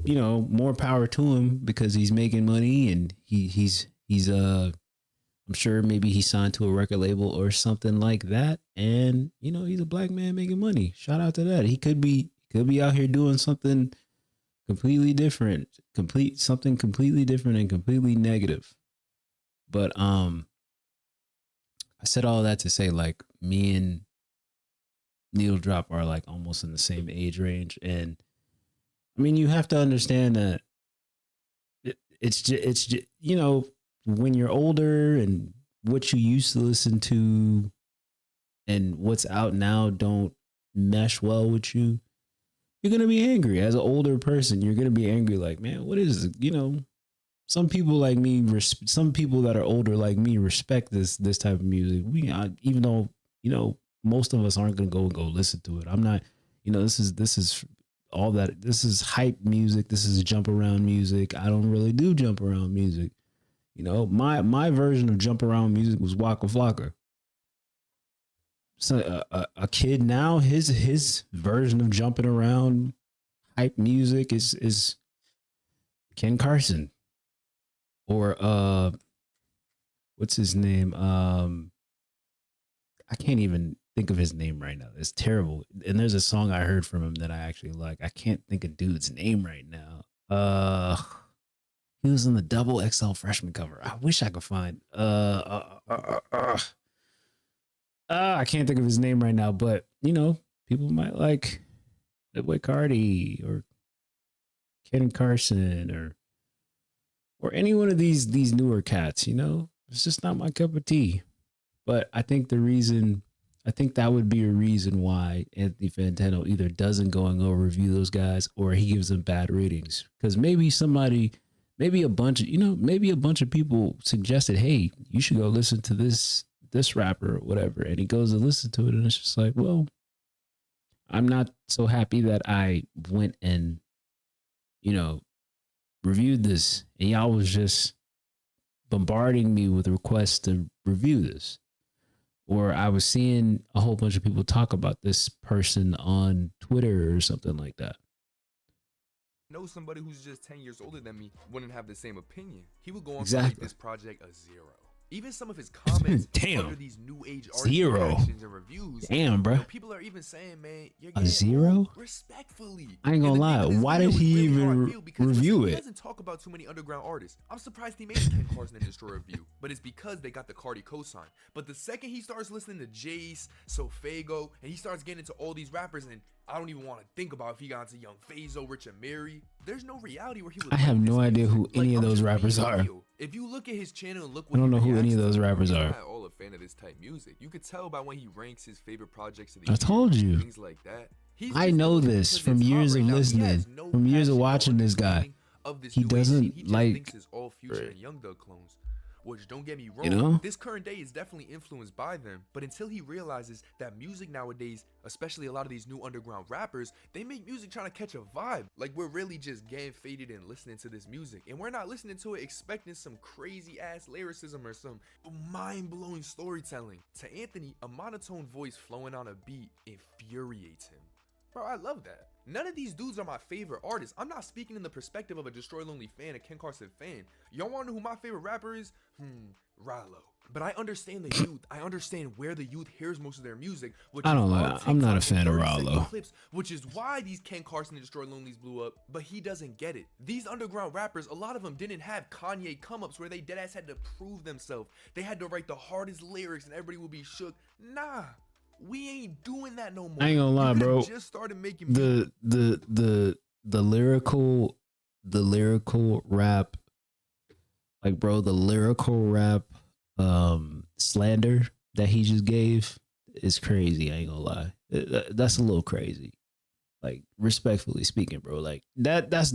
you know, more power to him because he's making money and he's I'm sure maybe he signed to a record label or something like that. And, you know, he's a black man making money. Shout out to that. He could be out here doing something completely different, something completely different and completely negative. But I said all that to say, like, me and Needle Drop are like almost in the same age range. And I mean, you have to understand that it's just, you know, when you're older and what you used to listen to and what's out now don't mesh well with you, you're going to be angry. As an older person, you're going to be angry like, man, what is it? You know, some people like me, some people that are older like me respect this type of music. Even though, you know, most of us aren't going to go listen to it. I'm not, you know, this is all that. This is hype music. This is jump around music. I don't really do jump around music. You know, my version of jump around music was Waka Flocka. So a kid now, his version of jumping around hype music is Ken Carson or what's his name? I can't even think of his name right now. It's terrible. And there's a song I heard from him that I actually like. I can't think of dude's name right now. He was on the Double XL freshman cover. I wish I could find. I can't think of his name right now, but you know, people might like Playboi Carti or Ken Carson or any one of these newer cats. You know, it's just not my cup of tea. But I think that would be a reason why Anthony Fantano either doesn't go and review those guys or he gives them bad ratings. Because maybe a bunch of people suggested, hey, you should go listen to this rapper or whatever. And he goes to listen to it and it's just like, well, I'm not so happy that I went and, you know, reviewed this and y'all was just bombarding me with requests to review this. Or I was seeing a whole bunch of people talk about this person on Twitter or something like that. Know somebody who's just 10 years older than me wouldn't have the same opinion. He would go on Exactly. to rate this project a 0. Even some of his comments under these new age art reactions and reviews. Damn, bro. You know, people are even saying, man, you're a getting 0? Respectfully. I ain't gonna lie. Why did he even review it? He doesn't talk about too many underground artists. I'm surprised he made a Ken Carson and Destroy review, but it's because they got the Cardi cosign. But the second he starts listening to Jace, Sofago, and he starts getting into all these rappers, and I don't even want to think about if he got into Young Fazo, Rich and Mary. There's no reality where he would. I have no idea who any of those rappers are. If you look at his channel and look, what I don't know who any of those rappers are. I'm not all a fan of this type music. You could tell by when he ranks his favorite projects of the I told you. Things like that. I know this from years of listening, from years of watching this guy. He doesn't like. Thinks it's all Future and Young Thug clones. Which, don't get me wrong, you know? This current day is definitely influenced by them, but until he realizes that music nowadays, especially a lot of these new underground rappers, they make music trying to catch a vibe. Like, we're really just getting faded and listening to this music, and we're not listening to it expecting some crazy ass lyricism or some mind-blowing storytelling. To Anthony, a monotone voice flowing on a beat infuriates him. Bro, I love that. None of these dudes are my favorite artists. I'm not speaking in the perspective of a Destroy Lonely fan, a Ken Carson fan. Y'all wanna know who my favorite rapper is? Rallo. But I understand the youth. I understand where the youth hears most of their music. I don't know. I'm not a fan of Rallo. Clips, which is why these Ken Carson and Destroy Lonelys blew up, but he doesn't get it. These underground rappers, a lot of them didn't have Kanye come-ups where they deadass had to prove themselves. They had to write the hardest lyrics and everybody would be shook. Nah. We ain't doing that no more. I ain't gonna lie, bro. Just started making the lyrical rap, like, bro, the lyrical rap slander that he just gave is crazy. I ain't gonna lie. That's a little crazy. Like, respectfully speaking, bro. Like, that's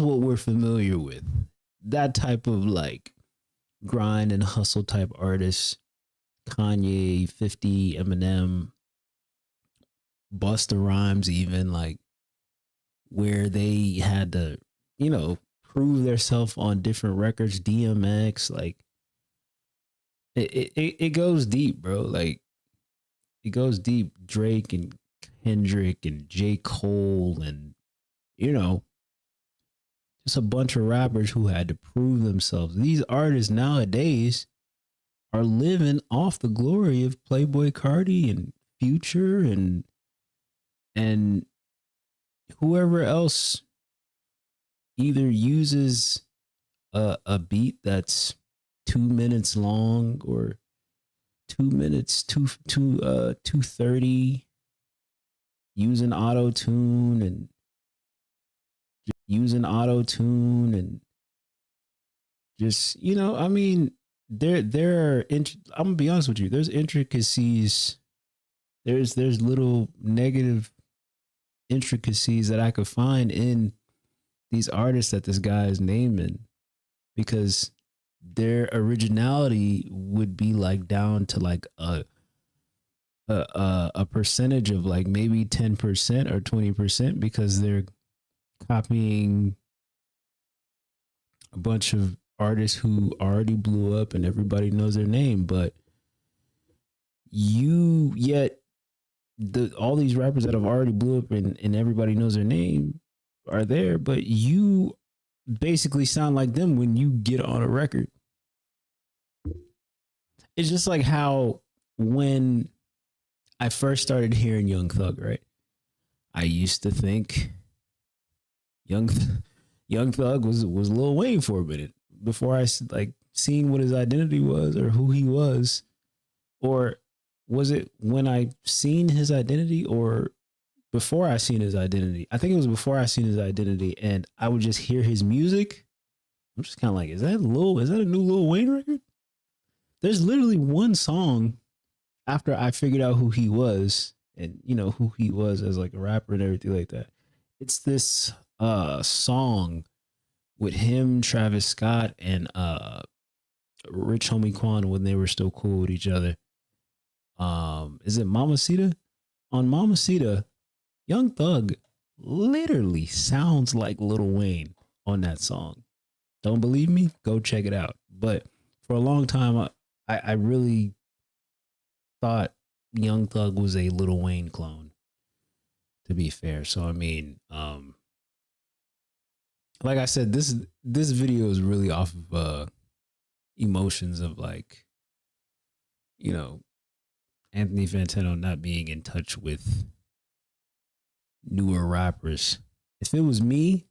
what we're familiar with. That type of like grind and hustle type artists. Kanye, 50, Eminem, Busta Rhymes, even, like, where they had to, you know, prove themselves on different records. DMX, like, it goes deep, bro. Like, it goes deep. Drake and Kendrick and J. Cole and, you know, just a bunch of rappers who had to prove themselves. These artists nowadays are living off the glory of Playboi Carti and Future and whoever else either uses a beat that's 2 minutes long or 2 minutes, 2:30, using auto tune and just, I mean, there are I'm gonna be honest with you, there's intricacies, there's little negative intricacies that I could find in these artists that this guy is naming, because their originality would be like down to like a percentage of like maybe 10% or 20%, because they're copying a bunch of artists who already blew up and everybody knows their name. But all these rappers that have already blew up and everybody knows their name are there, but you basically sound like them when you get on a record. It's just like how when I first started hearing Young Thug, right? I used to think Young Thug was Lil Wayne for a minute before I like seen what his identity was or who he was. Or was it when I seen his identity or before I seen his identity? I think it was before I seen his identity, and I would just hear his music. I'm just kind of like, is that a new Lil Wayne record? There's literally one song after I figured out who he was and, who he was as like a rapper and everything like that. It's this song with him, Travis Scott, and Rich Homie Quan when they were still cool with each other. Is it Mamacita? On Mamacita, Young Thug literally sounds like Lil Wayne on that song. Don't believe me? Go check it out. But for a long time, I really thought Young Thug was a Lil Wayne clone, to be fair. So, I mean, like I said, this video is really off of emotions of like, Anthony Fantano not being in touch with newer rappers. If it was me,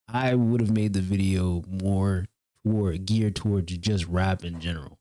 I would have made the video more geared towards just rap in general.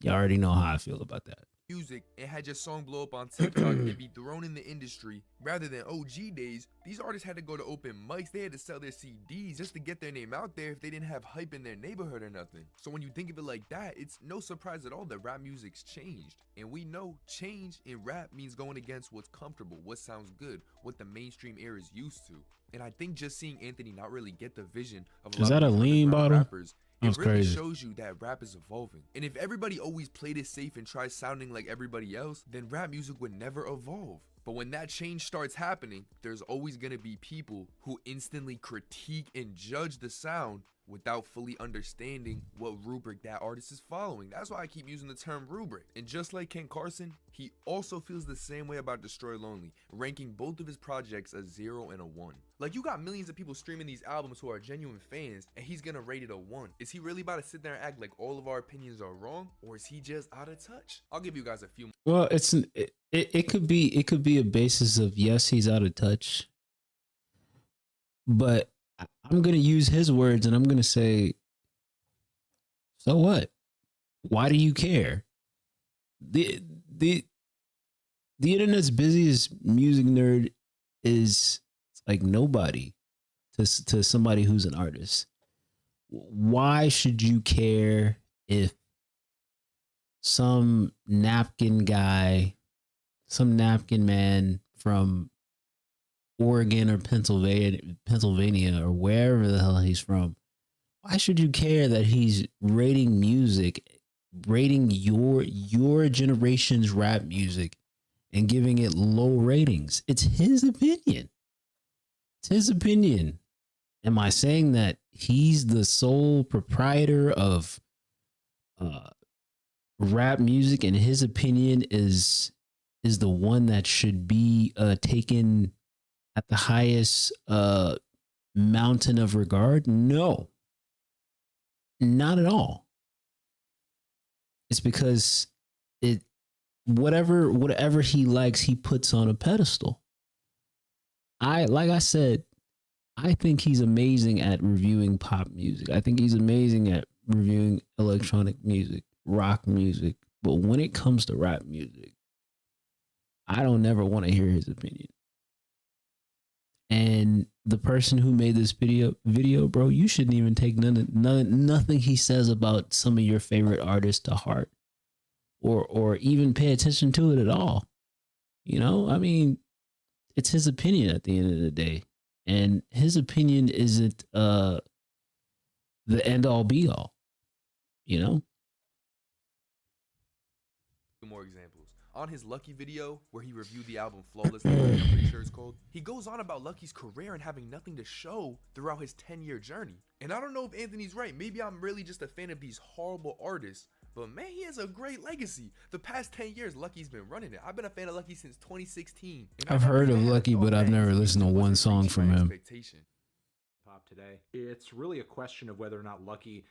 You already know how I feel about that. Music and had your song blow up on TikTok and be thrown in the industry. Rather than OG days, these artists had to go to open mics. They had to sell their CDs just to get their name out there if they didn't have hype in their neighborhood or nothing. So when you think of it like that, it's no surprise at all that rap music's changed. And we know change in rap means going against what's comfortable, what sounds good, what the mainstream era is used to. And I think just seeing Anthony not really get the vision of Is that a lean bottle? Rappers, it really crazy. shows you that rap is evolving. And if everybody always played it safe and tries sounding like everybody else, then rap music would never evolve. But when that change starts happening, there's always going to be people who instantly critique and judge the sound without fully understanding what rubric that artist is following. That's why I keep using the term rubric. And just like Ken Carson, he also feels the same way about Destroy Lonely, ranking both of his projects a 0 and a 1. Like, you got millions of people streaming these albums who are genuine fans, and he's gonna rate it a 1. Is he really about to sit there and act like all of our opinions are wrong, or is he just out of touch? I'll give you guys a few. Well, it could be a basis of, yes, he's out of touch, but I'm going to use his words and I'm going to say, so what? Why do you care? The internet's busiest music nerd is like nobody to somebody who's an artist. Why should you care if some napkin man from Oregon or Pennsylvania or wherever the hell he's from, why should you care that he's rating music, rating your generation's rap music and giving it low ratings? It's his opinion. It's his opinion. Am I saying that he's the sole proprietor of rap music and his opinion is the one that should be taken at the highest mountain of regard? No, not at all. It's because whatever he likes, he puts on a pedestal. Like I said, I think he's amazing at reviewing pop music. I think he's amazing at reviewing electronic music, rock music. But when it comes to rap music, I don't never want to hear his opinion. And the person who made this video, bro, you shouldn't even take nothing he says about some of your favorite artists to heart, or even pay attention to it at all. You know, I mean, it's his opinion at the end of the day, and his opinion isn't the end all be all. You know. More examples. On his Lucky video, where he reviewed the album Flawless, I'm pretty sure it's called, he goes on about Lucky's career and having nothing to show throughout his 10-year journey. And I don't know if Anthony's right. Maybe I'm really just a fan of these horrible artists, but man, he has a great legacy. The past 10 years, Lucky's been running it. I've been a fan of Lucky since 2016. I've heard of Lucky, but I've never listened to one song from him. Pop today. It's really a question of whether or not Lucky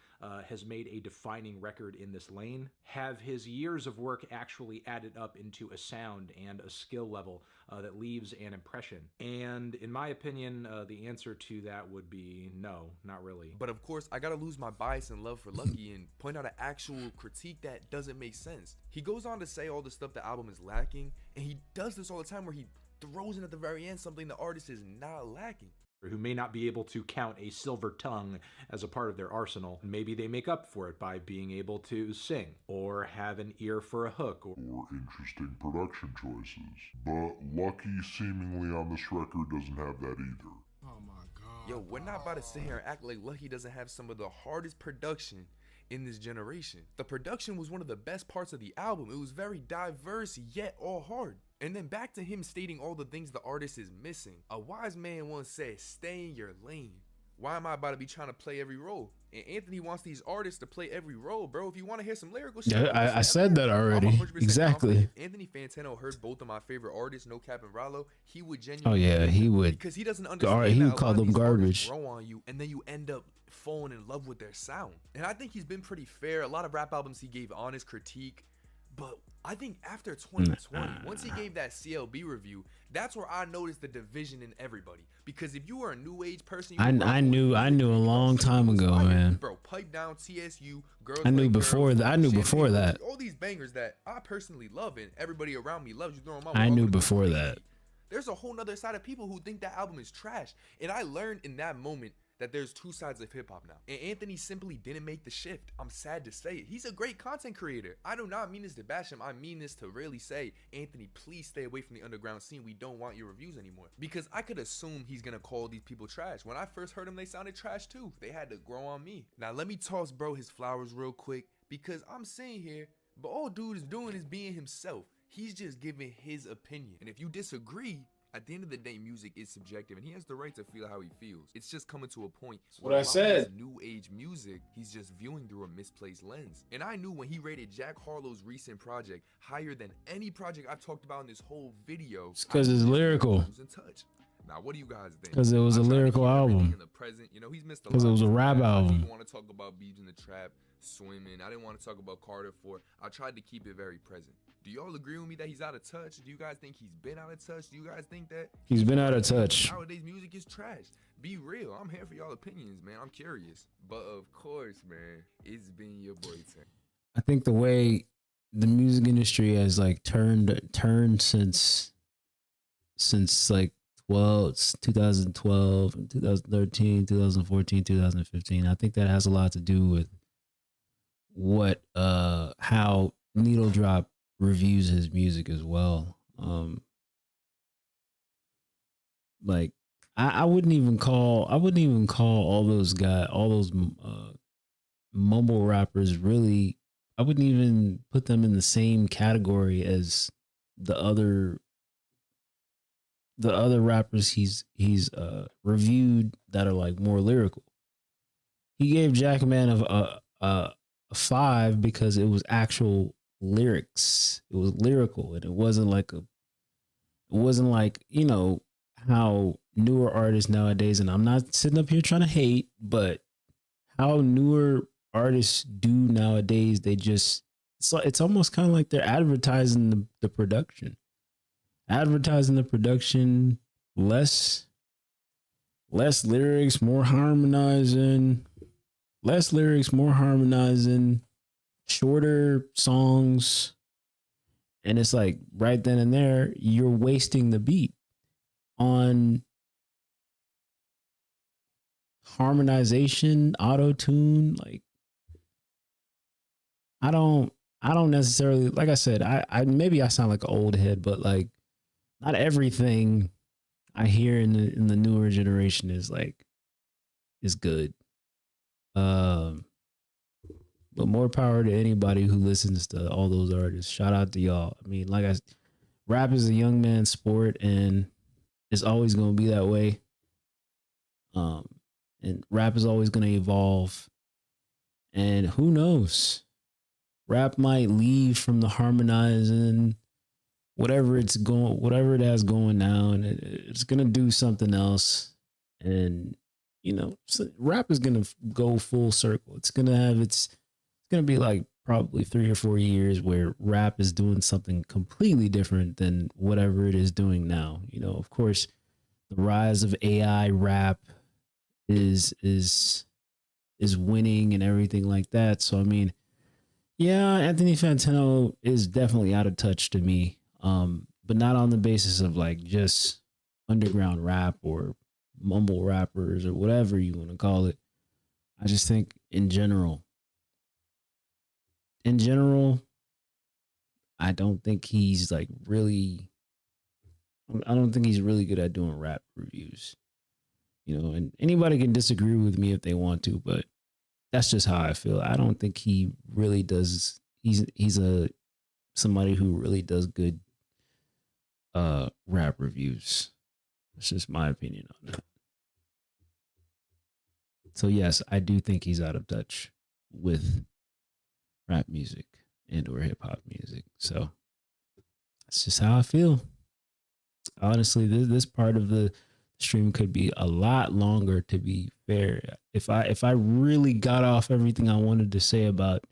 has made a defining record in this lane. Have his years of work actually added up into a sound and a skill level that leaves an impression? And in my opinion, the answer to that would be no, not really. But of course, I gotta lose my bias and love for Lucky and point out an actual critique that doesn't make sense. He goes on to say all the stuff the album is lacking, and he does this all the time where he throws in at the very end something the artist is not lacking. Who may not be able to count a silver tongue as a part of their arsenal. Maybe they make up for it by being able to sing, or have an ear for a hook, or interesting production choices. But Lucky seemingly on this record doesn't have that either. Oh my god. Yo, we're not about to sit here and act like Lucky doesn't have some of the hardest production in this generation. The production was one of the best parts of the album. It was very diverse, yet all hard. And then back to him stating all the things the artist is missing. A wise man once said, stay in your lane. Why am I about to be trying to play every role? And Anthony wants these artists to play every role, bro. If you want to hear some lyrical shit, yeah, I said that already. Exactly. If Anthony Fantano heard both of my favorite artists, No Cap and Rallo, he would genuinely. Oh yeah, he would. Because he doesn't understand. He would call them garbage. Grow on you, and then you end up falling in love with their sound. And I think he's been pretty fair. A lot of rap albums he gave honest critique, but I think after 2020, once he gave that CLB review, that's where I noticed the division in everybody. Because if you were a new age person, I knew a long time ago, man. Bro, Pipe Down, TSU, Girls I knew Like before Girls, that. I knew before that. All these bangers that I personally love and everybody around me loves. You throw them out. I knew before that. There's a whole nother side of people who think that album is trash, and I learned in that moment that there's two sides of hip-hop now, and Anthony simply didn't make the shift. I'm sad to say it. He's a great content creator. I do not mean this to bash him. I mean this to really say, Anthony, please stay away from the underground scene. We don't want your reviews anymore. Because I could assume he's gonna call these people trash. When I first heard them, they sounded trash too. They had to grow on me. Now let me toss bro his flowers real quick, because I'm saying here, but all dude is doing is being himself. He's just giving his opinion, and if you disagree, at the end of the day, music is subjective, and he has the right to feel how he feels. It's just coming to a point. What I said. New age music, he's just viewing through a misplaced lens. And I knew when he rated Jack Harlow's recent project higher than any project I've talked about in this whole video. It's because it's lyrical. In touch. Now, what do you guys think? Because it was a lyrical album. In the present, you know, he's missed a lot. Because it was a rap album. I didn't want to talk about Beebs in the Trap, Swimming. I didn't want to talk about Carter 4. I tried to keep it very present. Do y'all agree with me that he's out of touch? Do you guys think he's been out of touch? Do you guys think that he's been out of touch? Nowadays, music is trash. Be real. I'm here for y'all opinions, man. I'm curious. But of course, man, it's been your boy Tim. I think the way the music industry has like turned since like 2012 and 2013, 2014, 2015. I think that has a lot to do with what how Needle Drop reviews his music as well. Like I wouldn't even call all those mumble rappers really. I wouldn't even put them in the same category as the other rappers he's reviewed that are like more lyrical. He gave Jackman a 5 because it was actual lyrics. It was lyrical, and it wasn't like, you know, how newer artists nowadays, and I'm not sitting up here trying to hate, but how newer artists do nowadays, they just, it's almost kind of like they're advertising the production. Advertising the production, less lyrics, more harmonizing, shorter songs. And it's like right then and there, you're wasting the beat on harmonization, auto tune. Like, I don't necessarily, like I said, I maybe I sound like an old head, but like not everything I hear in the newer generation is good. Um, but more power to anybody who listens to all those artists. Shout out to y'all. I mean, rap is a young man's sport, and it's always going to be that way. And rap is always going to evolve. And who knows? Rap might leave from the harmonizing, whatever it has going now, and it's going to do something else. And, so rap is going to go full circle. It's going to be like probably 3 or 4 years where rap is doing something completely different than whatever it is doing now. Of course, the rise of AI rap is winning and everything like that. So, I mean, yeah, Anthony Fantano is definitely out of touch to me. But not on the basis of like just underground rap or mumble rappers or whatever you want to call it. I just think in general, I don't think he's really good at doing rap reviews. And anybody can disagree with me if they want to, but that's just how I feel. I don't think he really does. He's somebody who really does good rap reviews. That's just my opinion on that. So yes, I do think he's out of touch with rap music and or hip hop music. So that's just how I feel. Honestly, this part of the stream could be a lot longer, to be fair. If I really got off everything I wanted to say about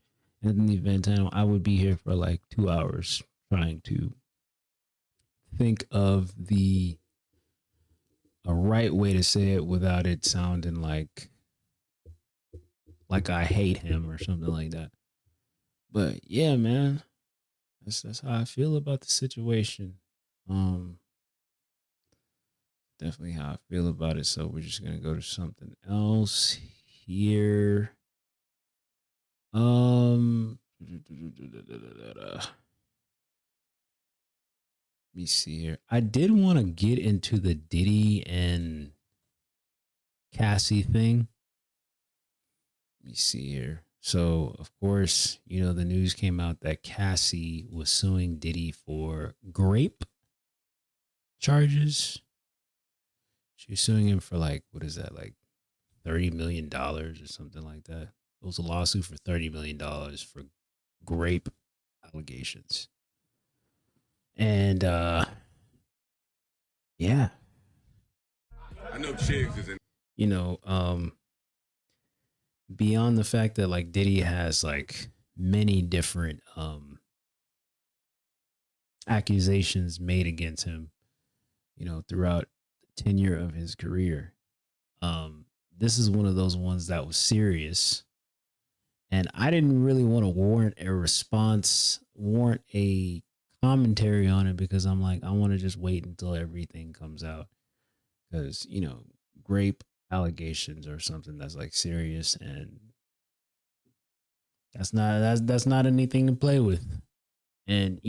Anthony Fantano, I would be here for like 2 hours trying to think of a right way to say it without it sounding like I hate him or something like that. But yeah, man, that's how I feel about the situation. Definitely how I feel about it. So we're just gonna go to something else here. Let me see here. I did want to get into the Diddy and Cassie thing. Let me see here. So, of course, the news came out that Cassie was suing Diddy for grape charges. She was suing him for what is that, like $30 million or something like that. It was a lawsuit for $30 million for grape allegations. And yeah. I know Chiggs is in. Beyond the fact that Diddy has many different accusations made against him, throughout the tenure of his career. This is one of those ones that was serious. And I didn't really want to warrant a commentary on it, because I'm like, I want to just wait until everything comes out. Because, grape allegations or something that's serious, and that's not anything to play with. And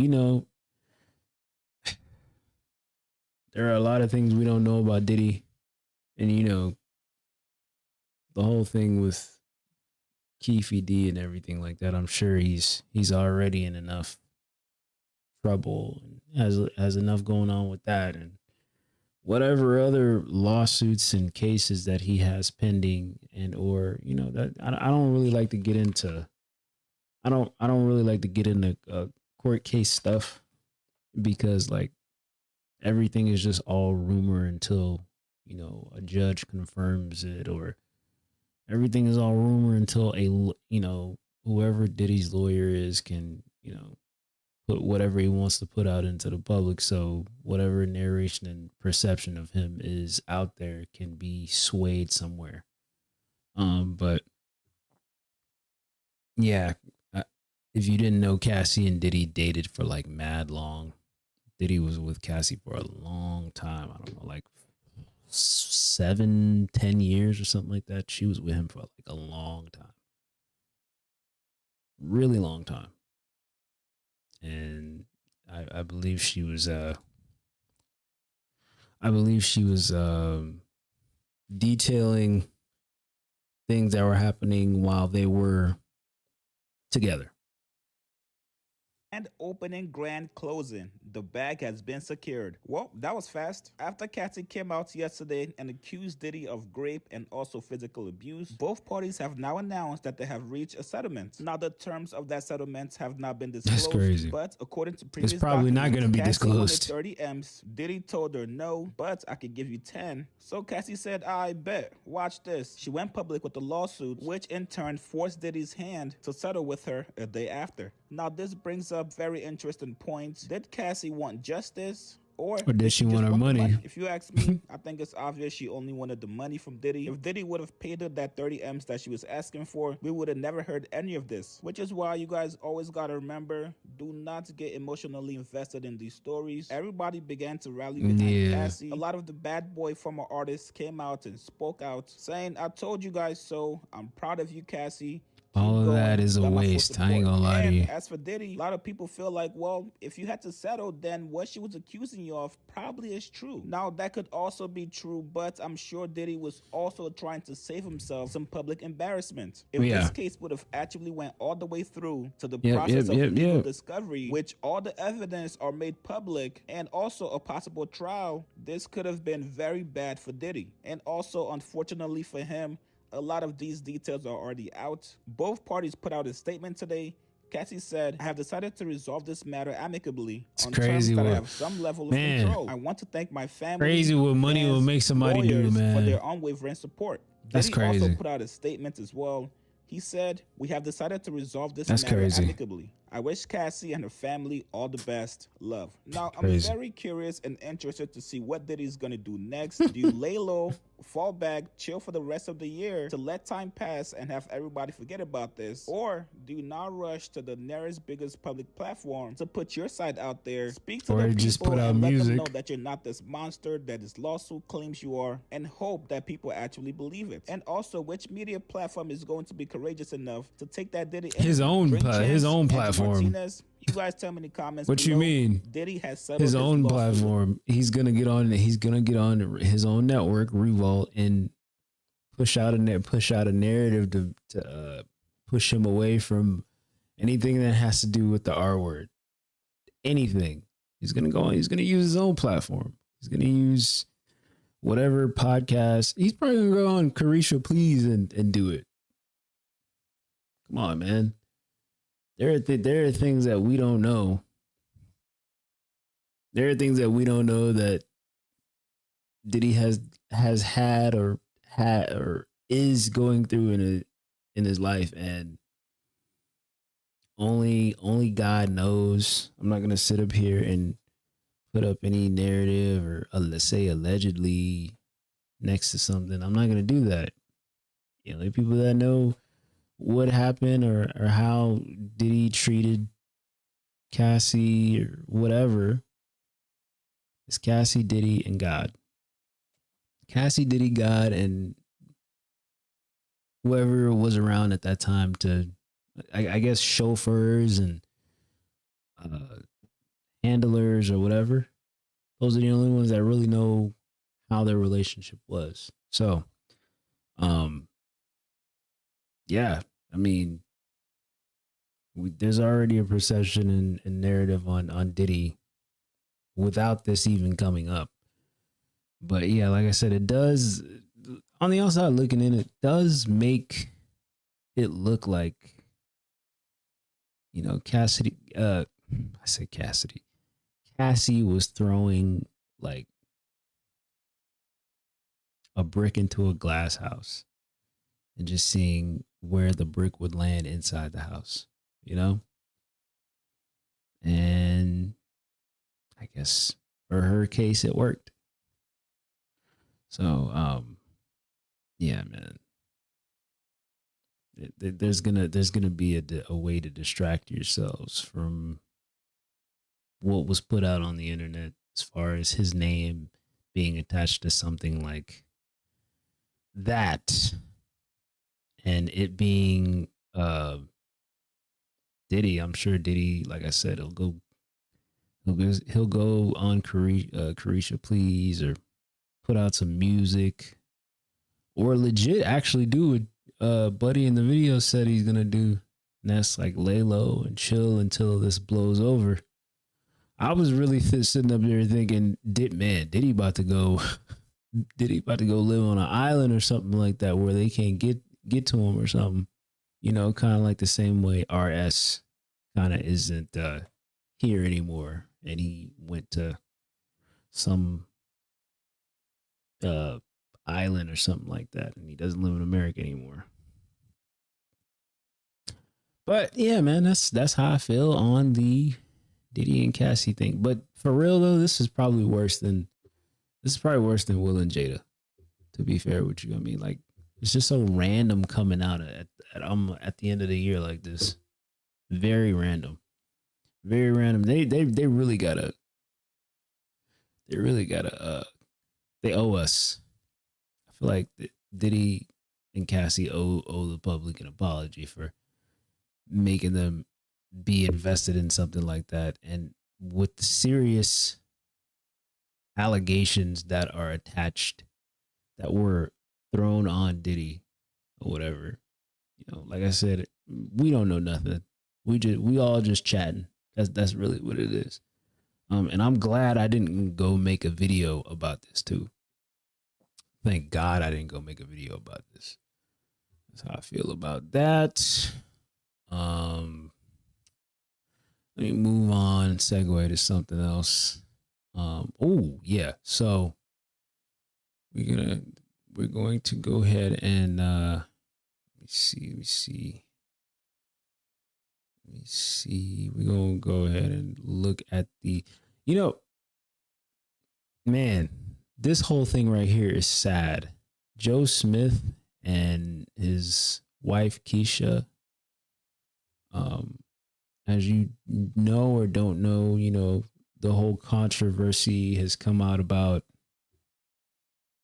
there are a lot of things we don't know about Diddy, and the whole thing with Keefy D and everything like that. I'm sure he's already in enough trouble and has enough going on with that, and whatever other lawsuits and cases that he has pending, and or that I don't really like to get into. I don't really like to get into court case stuff, because everything is just all rumor until a judge confirms it, or everything is all rumor until whoever Diddy's lawyer is can put whatever he wants to put out into the public. So whatever narration and perception of him is out there can be swayed somewhere. But yeah, if you didn't know, Cassie and Diddy dated for mad long. Diddy was with Cassie for a long time. I don't know, 7-10 years or something like that. She was with him for like a long time, really long time. And I believe she was detailing things that were happening while they were together. And opening, grand closing. The bag has been secured. Well, that was fast. After Cassie came out yesterday and accused Diddy of rape and also physical abuse, both parties have now announced that they have reached a settlement. Now, the terms of that settlement have not been disclosed. That's crazy. But according to previous It's probably not going to be Cassie disclosed. wanted 30 M's. Diddy told her no, but I could give you 10. So Cassie said, I bet. Watch this. She went public with the lawsuit, which in turn forced Diddy's hand to settle with her a day after. Now, this brings up very interesting points. Did Cassie want justice? Or did she want her money? If you ask me, I think it's obvious she only wanted the money from Diddy. If Diddy would have paid her that 30 M's that she was asking for, we would have never heard any of this. Which is why you guys always gotta remember, do not get emotionally invested in these stories. Everybody began to rally behind Cassie. A lot of the bad boy former artists came out and spoke out, saying, I told you guys so. I'm proud of you, Cassie. All of that is a waste. I ain't gonna lie to you. As for Diddy, a lot of people feel like, well, if you had to settle, then what she was accusing you of probably is true. Now, that could also be true, but I'm sure Diddy was also trying to save himself some public embarrassment. If this case would have actually went all the way through to the process of legal discovery, which all the evidence are made public, and also a possible trial, this could have been very bad for Diddy. And also, unfortunately for him, a lot of these details are already out. Both parties put out a statement today. Cassie said, I have decided to resolve this matter amicably on crazy terms that I have some level of control. I want to thank my family. Crazy what money will make somebody do, man. For their unwavering support. That's Diddy crazy. also put out a statement as well. He said, we have decided to resolve this matter amicably. I wish Cassie and her family all the best. Love. Now, I'm very curious and interested to see what Diddy's gonna do next. Do you lay low, fall back, chill for the rest of the year to let time pass and have everybody forget about this? Or do you now rush to the nearest, biggest public platform to put your side out there, speak to the people and let them know that you're not this monster that this lawsuit claims you are, and hope that people actually believe it? And also, which media platform is going to be courageous enough to take that Diddy his own platform? Martinez, you guys tell me in the comments. What below. You mean? Diddy has his own platform. He's gonna get on. He's gonna get on his own network, Revolt, and push out a narrative to push him away from anything that has to do with the R word. Anything. He's gonna go on. He's gonna use his own platform. He's gonna use whatever podcast. He's probably gonna go on Carisha Please and do it. Come on, man. There are things that we don't know. There are things that we don't know that Diddy has had or is going through in his life, and only God knows. I'm not gonna sit up here and put up any narrative or let's say allegedly next to something. I'm not gonna do that. You know, the people that know what happened or how Diddy treated Cassie or whatever. It's Cassie, Diddy, and God. Cassie, Diddy, God, and whoever was around at that time to, I guess, chauffeurs and handlers or whatever. Those are the only ones that really know how their relationship was. So, yeah. I mean, there's already a perception and narrative on Diddy without this even coming up. But yeah, like I said, it does, on the outside looking in, it does make it look like, you know, Cassie was throwing like a brick into a glass house and just seeing where the brick would land inside the house, you know? And I guess for her case, it worked. So, yeah, man, there's gonna be a way to distract yourselves from what was put out on the internet as far as his name being attached to something like that, and it being Diddy. I'm sure Diddy, like I said, he'll go on Carisha Please, or put out some music, or legit actually do what Buddy in the video said he's gonna do, and that's like lay low and chill until this blows over. I was really sitting up there thinking, Diddy about to go live on an island or something like that where they can't get to him or something. You know, kind of like the same way RS kind of isn't here anymore, and he went to some island or something like that, and he doesn't live in America anymore. But yeah, man, that's how I feel on the Diddy and Cassie thing. But for real though, this is probably worse than Will and Jada. To be fair with you, I mean, like, it's just so random coming out at the end of the year like this. Very random, very random. They really gotta. They owe us. I feel like Diddy and Cassie owe the public an apology for making them be invested in something like that, and with the serious allegations that are attached, that were thrown on Diddy or whatever. You know, like I said, we don't know nothing. We all just chatting. That's really what it is. And I'm glad I didn't go make a video about this too. Thank God I didn't go make a video about this. That's how I feel about that. Let me move on, segue to something else. Oh yeah. So we're going to go ahead and let me see. We're gonna go ahead and look at the, man, this whole thing right here is sad. Joe Smith and his wife Keisha, as you know or don't know, the whole controversy has come out about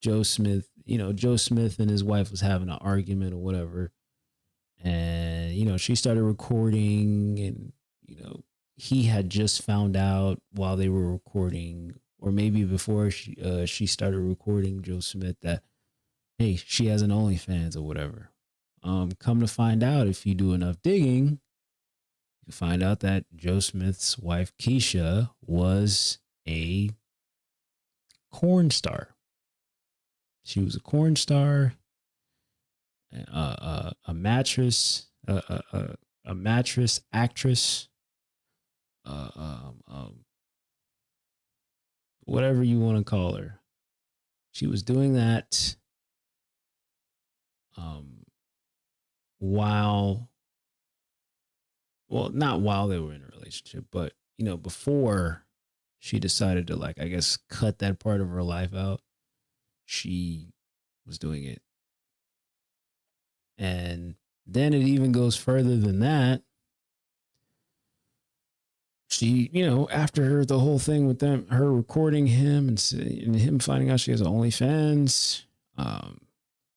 Joe Smith. Joe Smith and his wife was having an argument or whatever. And, she started recording, and, he had just found out while they were recording, or maybe before she started recording, Joe Smith, that, hey, she has an OnlyFans or whatever. Come to find out, if you do enough digging, you find out that Joe Smith's wife, Keisha, was a porn star. She was a porn star, a mattress actress, whatever you want to call her. She was doing that not while they were in a relationship, but before she decided to, like, I guess, cut that part of her life out, she was doing it. And then it even goes further than that. She, after the whole thing with her recording him and him finding out she has OnlyFans,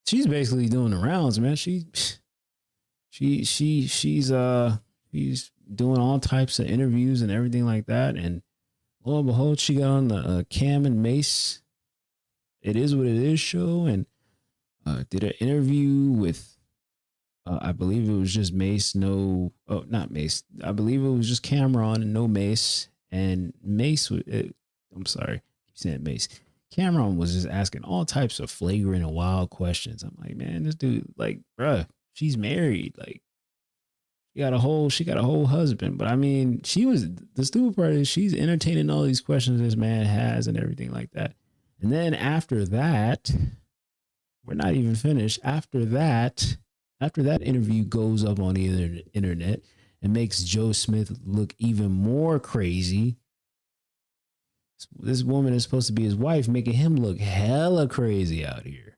she's basically doing the rounds, man. She's doing all types of interviews and everything like that. And lo and behold, she got on the Cam and Mace It Is What It Is show, and did an interview with, I believe it was just Mace. Not Mace. I believe it was just Cameron and no Mace. And Mace, I'm sorry, I keep saying Mace. Cameron was just asking all types of flagrant and wild questions. I'm like, man, this dude, like, bruh, she's married. Like, she got a whole husband. But I mean, the stupid part is she's entertaining all these questions this man has and everything like that. And then after that, we're not even finished. After that interview goes up on the internet and makes Joe Smith look even more crazy. This woman is supposed to be his wife, making him look hella crazy out here.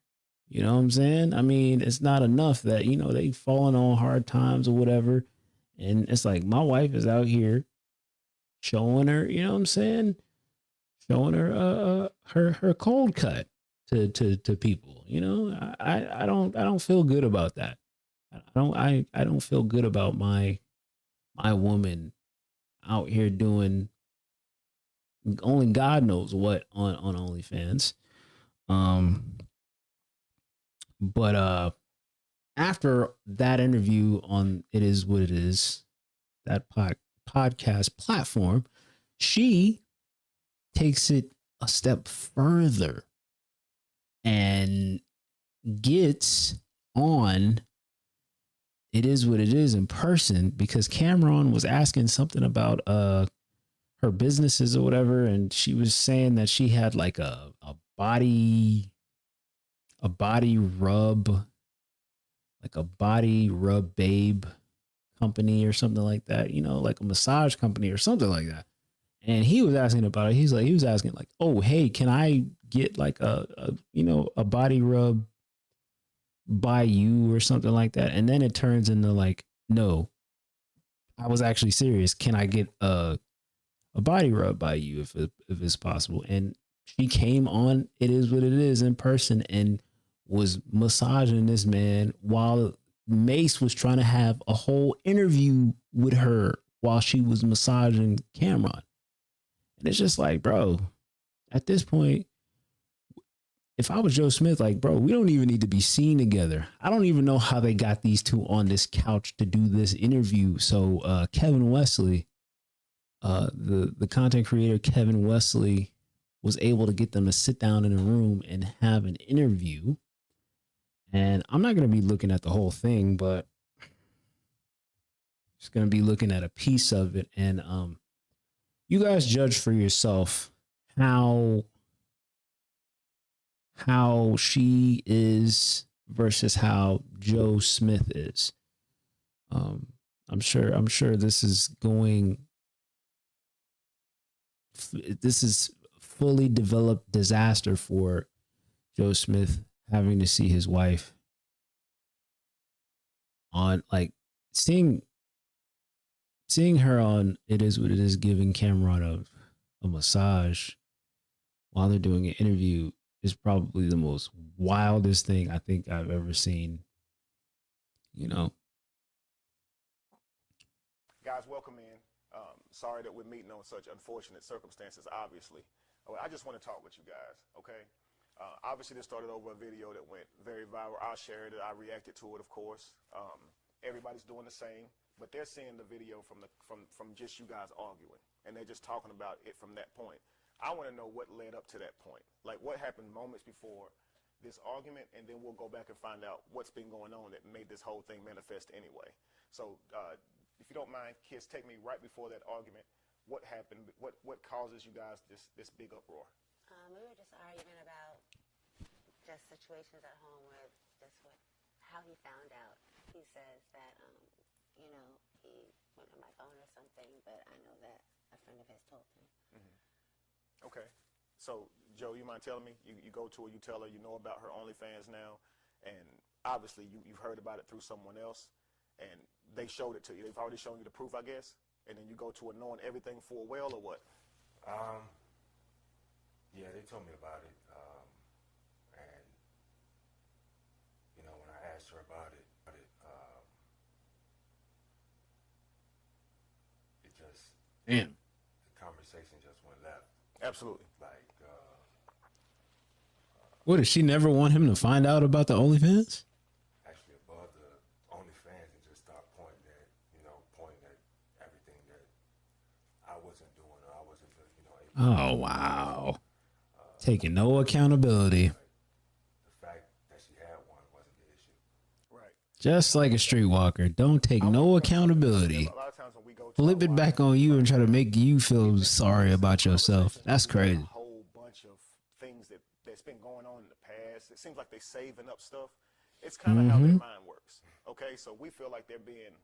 You know what I'm saying? I mean, it's not enough that, they've fallen on hard times or whatever. And it's like, my wife is out here showing her, you know what I'm saying? showing her cold cut to people. You know, I don't feel good about that. I don't feel good about my woman out here doing only God knows what on OnlyFans. But after that interview on It Is What It Is, that podcast platform, she takes it a step further and gets on It Is What It Is in person, because Cameron was asking something about her businesses or whatever, and she was saying that she had like a body rub, like a body rub babe company or something like that, you know, like a massage company or something like that. And he was asking about it. He was asking like, oh, hey, can I get like a body rub by you or something like that? And then it turns into like, no, I was actually serious. Can I get a body rub by you if it's possible? And she came on It Is What It Is in person and was massaging this man while Mace was trying to have a whole interview with her while she was massaging Cameron. And it's just like, bro, at this point, if I was Joe Smith, like, bro, we don't even need to be seen together. I don't even know how they got these two on this couch to do this interview. So Kevin Wesley, the content creator Kevin Wesley, was able to get them to sit down in a room and have an interview. And I'm not going to be looking at the whole thing, but just going to be looking at a piece of it. And you guys judge for yourself how she is versus how Joe Smith is. I'm sure this is fully developed disaster for Joe Smith, having to see his wife on, like, seeing her on It Is What It Is, giving Cameron a massage while they're doing an interview is probably the most wildest thing I think I've ever seen. You know. Guys, welcome in. Sorry that we're meeting on such unfortunate circumstances, obviously. I just want to talk with you guys, okay? Obviously, this started over a video that went very viral. I shared it. I reacted to it, of course. Everybody's doing the same, but they're seeing the video from just you guys arguing, and they're just talking about it from that point. I want to know what led up to that point. Like, what happened moments before this argument, and then we'll go back and find out what's been going on that made this whole thing manifest anyway. So, if you don't mind, kids, take me right before that argument. What happened? What causes you guys this big uproar? We were just arguing about just situations at home where how he found out. He says that, he went on my phone or something, but I know that a friend of his told him. Mm-hmm. Okay. So, Joe, you mind telling me? You go to her, you tell her you know about her OnlyFans now, and obviously you've heard about it through someone else, and they showed it to you. They've already shown you the proof, I guess, and then you go to her knowing everything full well, or what? Yeah, they told me about it, and, when I asked her about it, it just, damn, the conversation just went left. Absolutely. Like, what, did she never want him to find out about the OnlyFans? Actually, above the OnlyFans, and just start pointing at everything that I wasn't doing, or I wasn't, able Oh, wow. Taking no accountability. The fact that she had one wasn't the issue. Right. Just like a streetwalker. Don't take no accountability. A lot of times when we go to Flip it back on you and try to make you feel sorry about yourself. That's crazy. A whole bunch of things that's been going on in the past. It seems like they're saving up stuff. It's kind of how their mind works. Okay, so we feel like they're being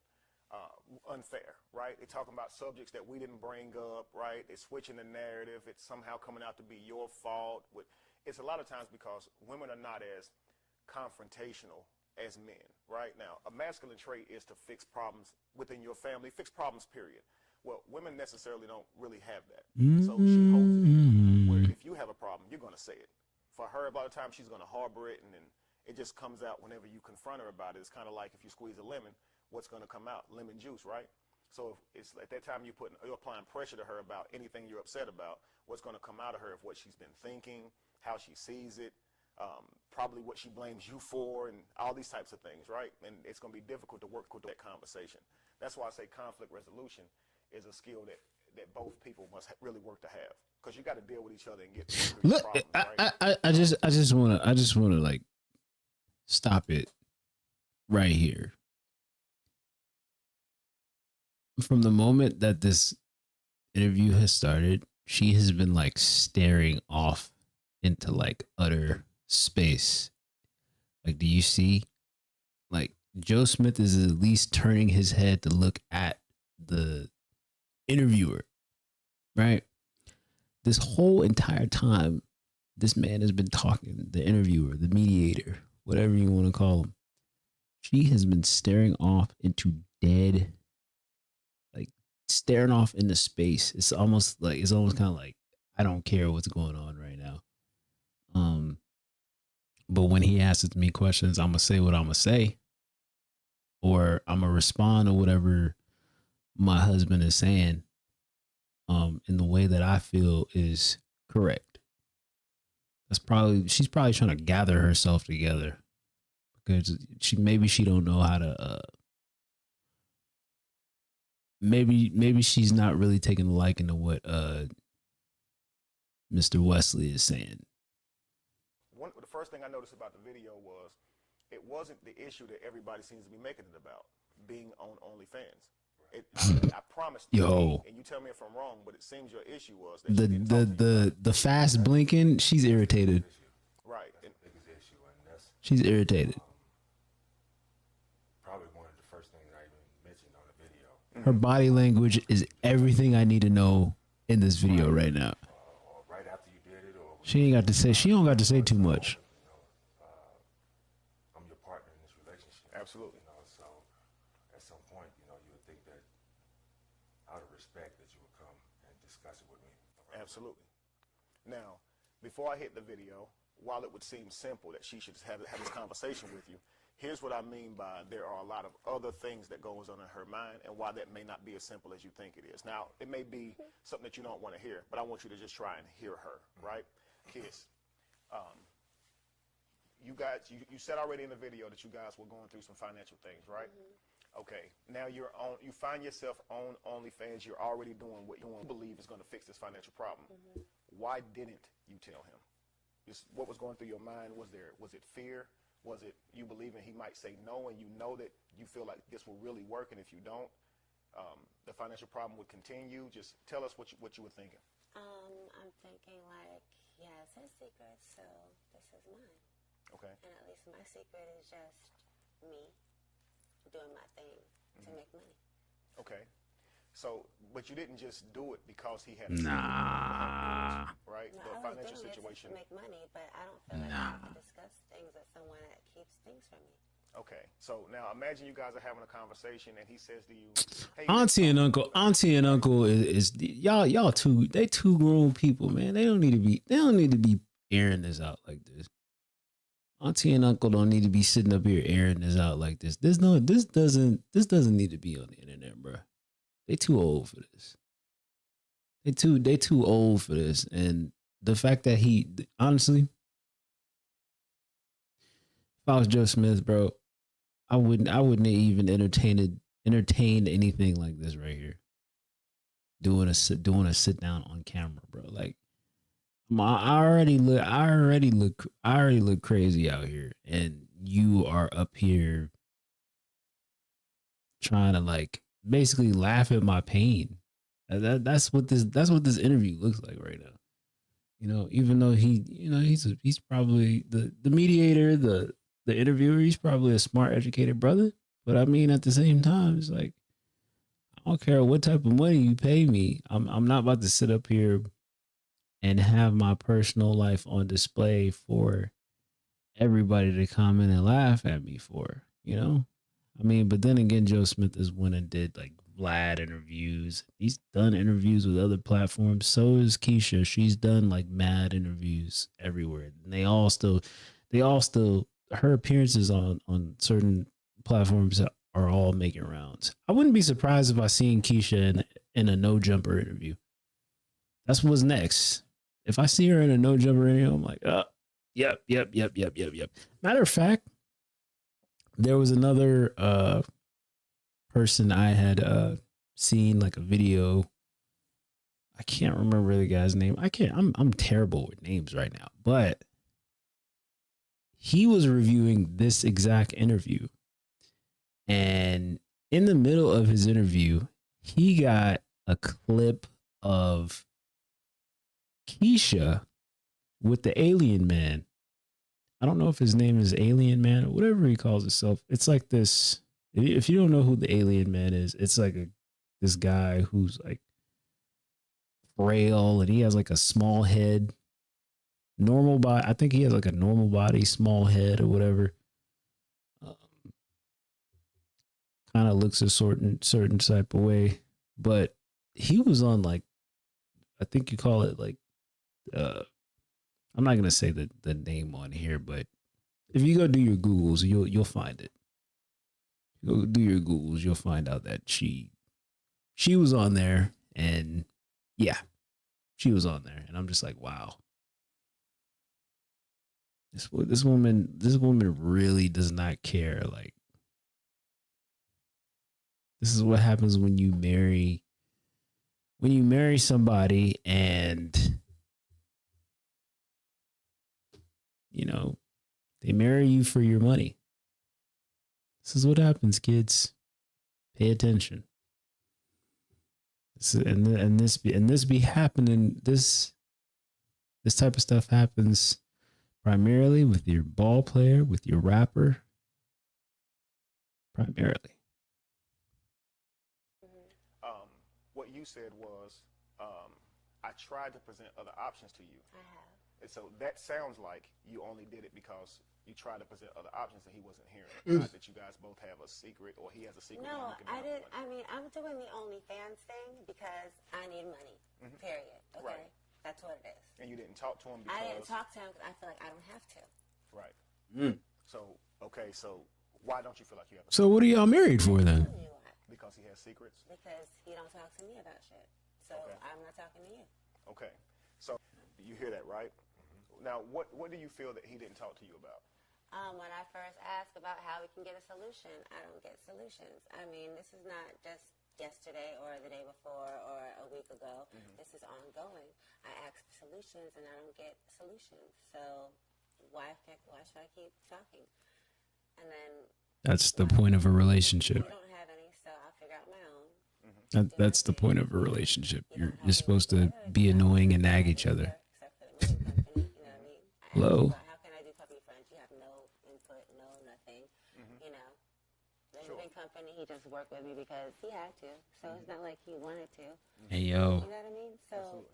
unfair, right? They're talking about subjects that we didn't bring up, right? They're switching the narrative. It's somehow coming out to be your fault. It's a lot of times because women are not as confrontational as men, right? Now, a masculine trait is to fix problems within your family, fix problems, period. Well, women necessarily don't really have that. So she holds it in, have a problem, you're going to say it. For her, a lot of times she's going to harbor it, and then it just comes out whenever you confront her about it. It's kind of like if you squeeze a lemon, what's going to come out? Lemon juice, right? So if it's at that time you're applying pressure to her about anything you're upset about, what's going to come out of her of what she's been thinking, how she sees it, probably what she blames you for, and all these types of things, right? And it's going to be difficult to work with that conversation. That's why I say conflict resolution is a skill that both people must really work to have, because you got to deal with each other and get through Look, problems, right? I just want to like stop it right here. From the moment that this interview has started, she has been like staring off into like utter space. Like, do you see? Like, Joe Smith is at least turning his head to look at the interviewer, right? This whole entire time, this man has been talking, the interviewer, the mediator, whatever you want to call him. She has been staring off into dead, like staring off into space. It's almost kind of like, I don't care what's going on right now. But when he asks me questions, I'm going to say what I'm going to say, or I'm going to respond to whatever my husband is saying, in the way that I feel is correct. She's probably trying to gather herself together, because she don't know how to, maybe she's not really taking a liking to what, Mr. Wesley is saying. The first thing I noticed about the video was it wasn't the issue that everybody seems to be making it about, being on OnlyFans. I promised you, and you tell me if I'm wrong, but it seems your issue was that the fast blinking. She's irritated. Right. She's irritated. Probably one of the first things I even mentioned on the video. Her body language is everything I need to know in this video right now. Right after you did it, or she don't got to say too much. I'm your partner in this relationship. Absolutely. So at some point, you would think that out of respect that you would come and discuss it with me. Absolutely. Now, before I hit the video, while it would seem simple that she should have this conversation with you, here's what I mean by there are a lot of other things that goes on in her mind, and why that may not be as simple as you think it is. Now, it may be something that you don't want to hear, but I want you to just try and hear her, right? Kiss. You guys, you said already in the video that you guys were going through some financial things, right? Okay, now you find yourself on OnlyFans. You're already doing what you believe is going to fix this financial problem. Why didn't you tell him? What was going through your mind? Was it fear? Was it you believing he might say no, and you know that you feel like this will really work, and if you don't, the financial problem would continue? Just tell us what you were thinking. I'm thinking like, yeah, it's his secret, so this is mine. Okay. And at least my secret is just me doing my thing to make money. Okay. So, but you didn't just do it because he had Nah. Right? No, the I financial was doing situation. it to make money, but I don't feel like I have to discuss things with someone that keeps things from me. Okay. So now imagine you guys are having a conversation and he says to you, hey, Auntie and uncle is y'all two grown people, man. They don't need to be airing this out like this. Auntie and uncle don't need to be sitting up here airing this out like this. This doesn't need to be on the internet, bro. They too old for this. They too old for this. And the fact that honestly, if I was Joe Smith, bro, I wouldn't even entertained anything like this right here. Doing a sit down on camera, bro. Like, I already look crazy out here, and you are up here trying to like basically laugh at my pain. That's what this interview looks like right now. Even though he's probably the mediator, the interviewer, he's probably a smart, educated brother. But I mean, at the same time, it's like, I don't care what type of money you pay me. I'm not about to sit up here and have my personal life on display for everybody to comment and laugh at me for, I mean, but then again, Joe Smith is one and did like Vlad interviews. He's done interviews with other platforms. So is Keisha. She's done like mad interviews everywhere. And they all still, her appearances on certain platforms are all making rounds. I wouldn't be surprised if I seen Keisha in a No Jumper interview. That's what's next. If I see her in a No Jumper interview, I'm like, oh, yep. Matter of fact, there was another person I had seen like a video. I can't remember the guy's name. I'm terrible with names right now, but he was reviewing this exact interview. And in the middle of his interview, he got a clip of Keisha with the alien man. I don't know if his name is Alien Man or whatever he calls himself. It's like this. If you don't know who the Alien Man is, it's like this guy who's like frail and he has like a small head, normal body. I think he has like a normal body, small head or whatever. Kind of looks a certain type of way, but he was on like, I think you call it like, I'm not gonna say the name on here, but if you go do your Googles, you'll find it. Go do your Googles, you'll find out that she was on there, and yeah, she was on there, and I'm just like, wow, this woman really does not care. Like, this is what happens when you marry somebody and, you know, they marry you for your money. This is what happens, kids. Pay attention. This be happening. This type of stuff happens primarily with your ball player, with your rapper. Primarily. What you said was, I tried to present other options to you. I have. And so that sounds like you only did it because you tried to present other options and he wasn't hearing. Not that you guys both have a secret or he has a secret. No, I did. I mean, I'm doing the OnlyFans thing because I need money. Period. Okay, right. That's what it is. And you didn't talk to him because I didn't talk to him because I feel like I don't have to. Right. So okay, so why don't you feel like you have a So what are y'all married for then? Because he has secrets? Because he don't talk to me about shit. So I'm not talking to you. Okay. So you hear that, right? Now, what do you feel that he didn't talk to you about? When I first ask about how we can get a solution, I don't get solutions. I mean, this is not just yesterday or the day before or a week ago. This is ongoing. I ask for solutions and I don't get solutions. So why should I keep talking? And then that's the point of a relationship. I don't have any, so I'll figure out my own. That's the point of a relationship. You're supposed to be annoying and nag each other. Hello. How can I do puppy friends? You have no input, no nothing. You know, the moving company, he just worked with me because he had to. So it's not like he wanted to. Hey, yo. You know what I mean? So,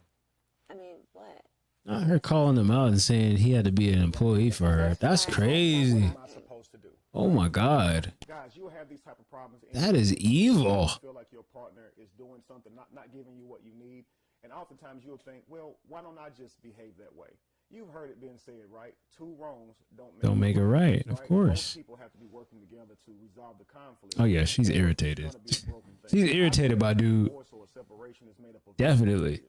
I mean, what? I heard calling him out and saying he had to be an employee for her. That's crazy. What am I supposed to do? Oh my God. Guys, you will have these type of problems. That is evil. You feel like your partner is doing something, not giving you what you need. And oftentimes you'll think, well, why don't I just behave that way? You've heard it being said, right? Two wrongs don't make it right. Of course. Most people have to be working together to resolve the conflict. Oh yeah, she's irritated. She's irritated by dude. Definitely.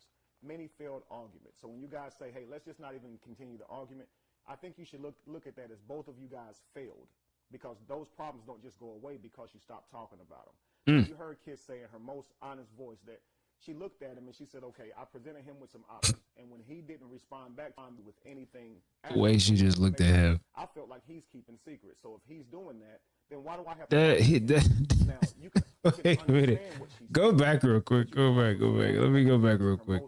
Many failed arguments. So when you guys say, hey, let's just not even continue the argument, I think you should look at that as both of you guys failed, because those problems don't just go away because you stop talking about them. You heard Kiss say in her most honest voice that she looked at him and she said, okay, I presented him with some options. And when he didn't respond back with anything, the way she just looked at him, I felt like he's keeping secrets. So if he's doing that, then why do I have to? Now, you can wait a minute. Go back real quick. Go back. Let me go back real quick.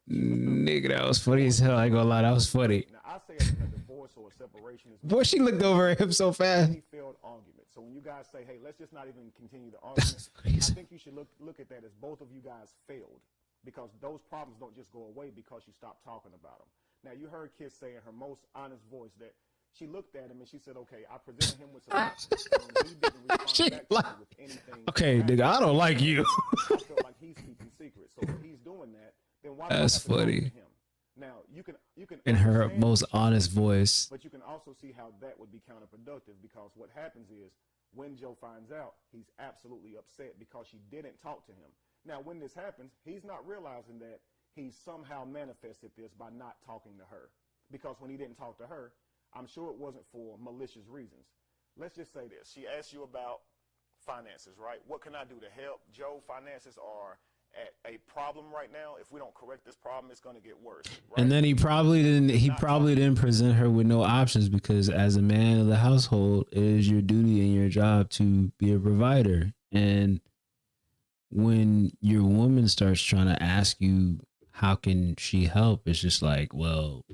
Nigga, that was funny as hell. I ain't gonna lie, that was funny. Now, I say a divorce or a separation is boy, she looked over at him so fast. Failed argument. So when you guys say, hey, let's just not even continue the argument, I think you should look at that as both of you guys failed, because those problems don't just go away because you stop talking about them. Now, you heard Kiss say in her most honest voice that she looked at him and she said, okay, I presented him with some options. And when he didn't respond back with anything. okay, nigga, I don't like you. I feel like he's keeping secrets. So if he's doing that, then why? That's do I have to funny. talk to him? Now you can In her understand most it, honest voice. but you can also see how that would be counterproductive because what happens is when Joe finds out, he's absolutely upset because she didn't talk to him. Now, when this happens, he's not realizing that he somehow manifested this by not talking to her. Because when he didn't talk to her, I'm sure it wasn't for malicious reasons. Let's just say this. She asked you about finances, right? What can I do to help? Joe, finances are at a problem right now. If we don't correct this problem, it's going to get worse. Right? And then he probably didn't present her with no options because as a man of the household, it is your duty and your job to be a provider. And when your woman starts trying to ask you how can she help, it's just like, well,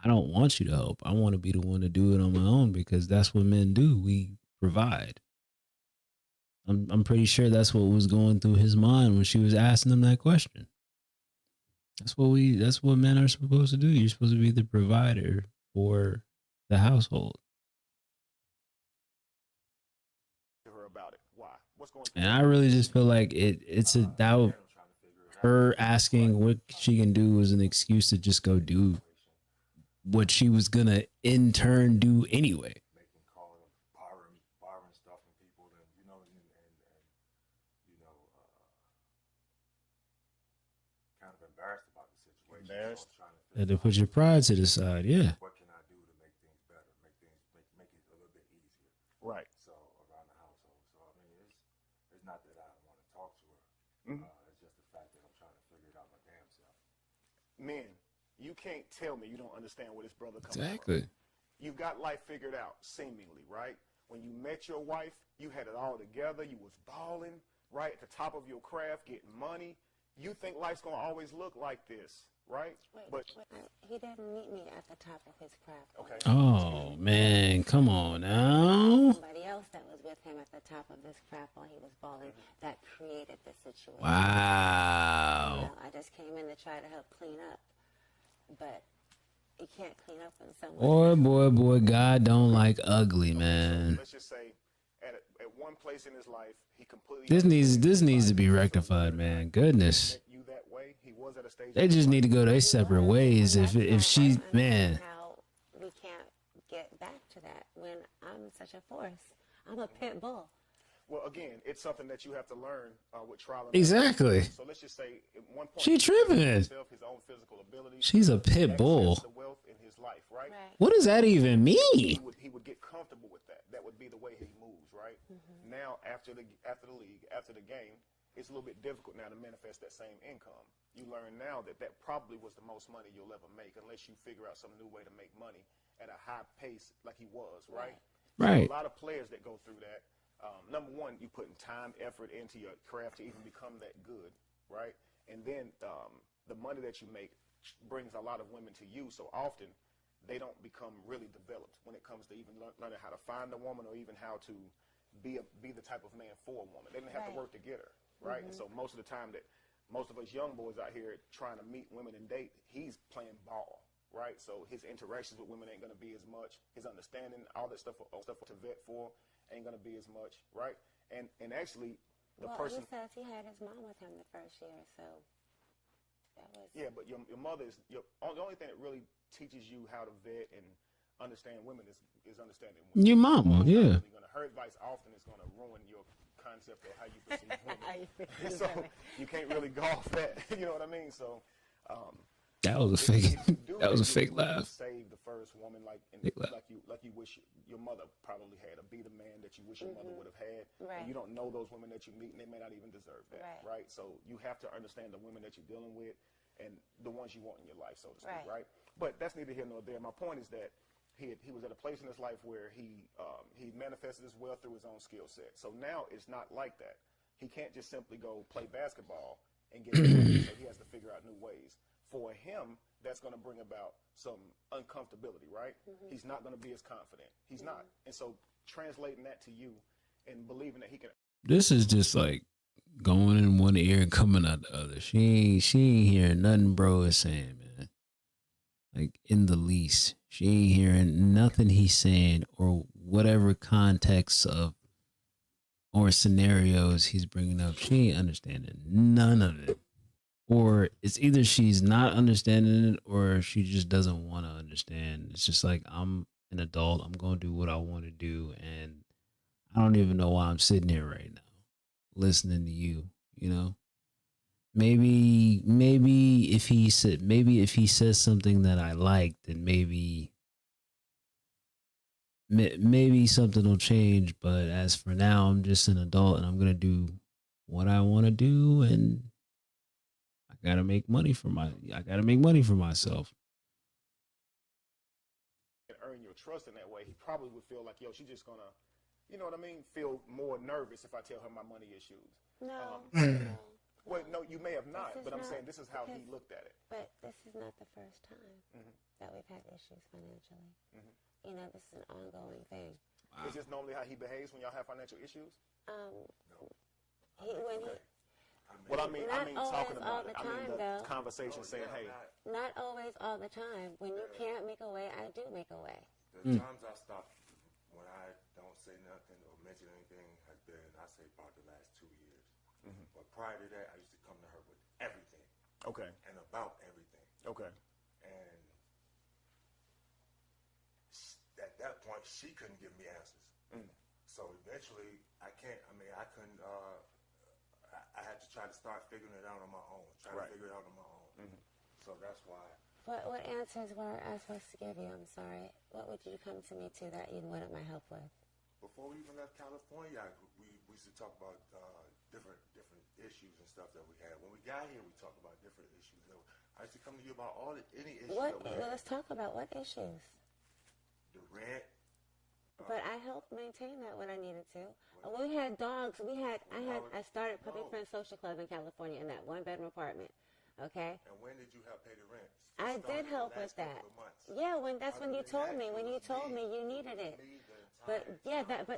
I don't want you to help. I want to be the one to do it on my own because that's what men do. We provide. I'm pretty sure that's what was going through his mind when she was asking him that question. That's what men are supposed to do. You're supposed to be the provider for the household. Her about it. Why? What's going And I really just feel like it's a doubt. Her asking what she can do was an excuse to just go do what she was gonna in turn do anyway. Borrowing stuff from people, and you know, kind of embarrassed about the situation. Embarrassed? So I'm trying to Had to put your pride to the side, yeah. what can I do to make things better, make it a little bit easier. Right. So around the household. So I mean, it's not that I don't want to talk to her. It's just the fact that I'm trying to figure it out my damn self. Men, you can't tell me you don't understand where this brother comes Exactly. from. You've got life figured out, seemingly, right? When you met your wife, you had it all together. You was balling, right, at the top of your craft, getting money. You think life's going to always look like this, right? Wait, he didn't meet me at the top of his craft. Okay. Oh man, come on now. Somebody else that was with him at the top of his craft while he was balling that created the situation. Wow. You know, I just came in to try to help clean up, but you can't clean up when someone. Boy, God don't like ugly, man. Let's just say at one place in his life, he completely. This needs to be rectified, man. Goodness. You that way. He was at a stage. They just need to go their separate ways. If she, man. How we can't get back to that when I'm such a force. I'm a pit bull. Well, again, it's something that you have to learn with trial and Exactly. error. So let's just say at one point She tripping. himself, his own physical abilities. She's a pit bull. The wealth in his life, right? What does that even mean? He would get comfortable with that. That would be the way he moves, right? Now, after the league, after the game, it's a little bit difficult now to manifest that same income. You learn now that probably was the most money you'll ever make unless you figure out some new way to make money at a high pace like he was, right? Right. So a lot of players that go through that, number one, you putting time, effort into your craft to even become that good, right? And then the money that you make brings a lot of women to you. So often they don't become really developed when it comes to even learning how to find a woman or even how to be the type of man for a woman. They didn't have to work to get her, right? And so most of the time that most of us young boys out here trying to meet women and date, he's playing ball, right? So his interactions with women ain't going to be as much. His understanding, all that stuff to vet for, ain't going to be as much, right? And actually, the person. He says he had his mom with him the first year, so that was. Yeah, but your mother is the only thing that really teaches you how to vet and understand women is understanding women. Your mama, yeah. Her advice often is going to ruin your concept of how you perceive women. So you can't really go off that. You know what I mean? So. That was a fake. That was a fake laugh. Save the first woman like you wish your mother probably had, or be the man that you wish your mother would have had. Right. And you don't know those women that you meet, and they may not even deserve that. Right. So you have to understand the women that you're dealing with, and the ones you want in your life, so to speak. Right. But that's neither here nor there. My point is that he was at a place in his life where he manifested his wealth through his own skill set. So now it's not like that. He can't just simply go play basketball and get money. So he has to figure out new ways. For him, that's going to bring about some uncomfortability, right? He's not going to be as confident. He's not. And so translating that to you and believing that he can. This is just like going in one ear and coming out the other. She ain't hearing nothing bro is saying, man. Like in the least. She ain't hearing nothing he's saying or whatever context of or scenarios he's bringing up, she ain't understanding none of it. Or it's either she's not understanding it or she just doesn't want to understand. It's just like, I'm an adult. I'm going to do what I want to do. And I don't even know why I'm sitting here right now listening to you, you know? Maybe if he says something that I like, then maybe something will change. But as for now, I'm just an adult and I'm gonna do what I want to do, and I gotta make money for myself. And earn your trust in that way, he probably would feel like, yo, she's just gonna, you know what I mean, feel more nervous if I tell her my money issues. No. Well, no, you may have not, but I'm saying this is how he looked at it. But this is not the first time that we've had issues financially. You know, this is an ongoing thing. Wow. Is this normally how he behaves when y'all have financial issues? Well, I mean talking about it. I mean the conversation saying, hey. Not always all the time. When you can't make a way, I do make a way. The times I stop when I don't say nothing or mention anything has been, I say, about the last 2 years. But prior to that, I used to come to her with everything. Okay. And about everything. Okay. And at that point, she couldn't give me answers. So eventually, I couldn't, I had to try to start figuring it out on my own. So that's why. What answers were I supposed to give you? I'm sorry. What would you come to me to that you wanted my help with? Before we even left California, we used to talk about different issues and stuff that we had. When we got here, we talked about different issues. I used to come to you about any issues. Let's talk about what issues. The rent. But I helped maintain that when I needed to. We had dogs. I started Puppy Friends Social Club in California in that 1-bedroom apartment. Okay. And when did you help pay the rent? I did help with that. Yeah, that's when you told me. When you told me you needed it. But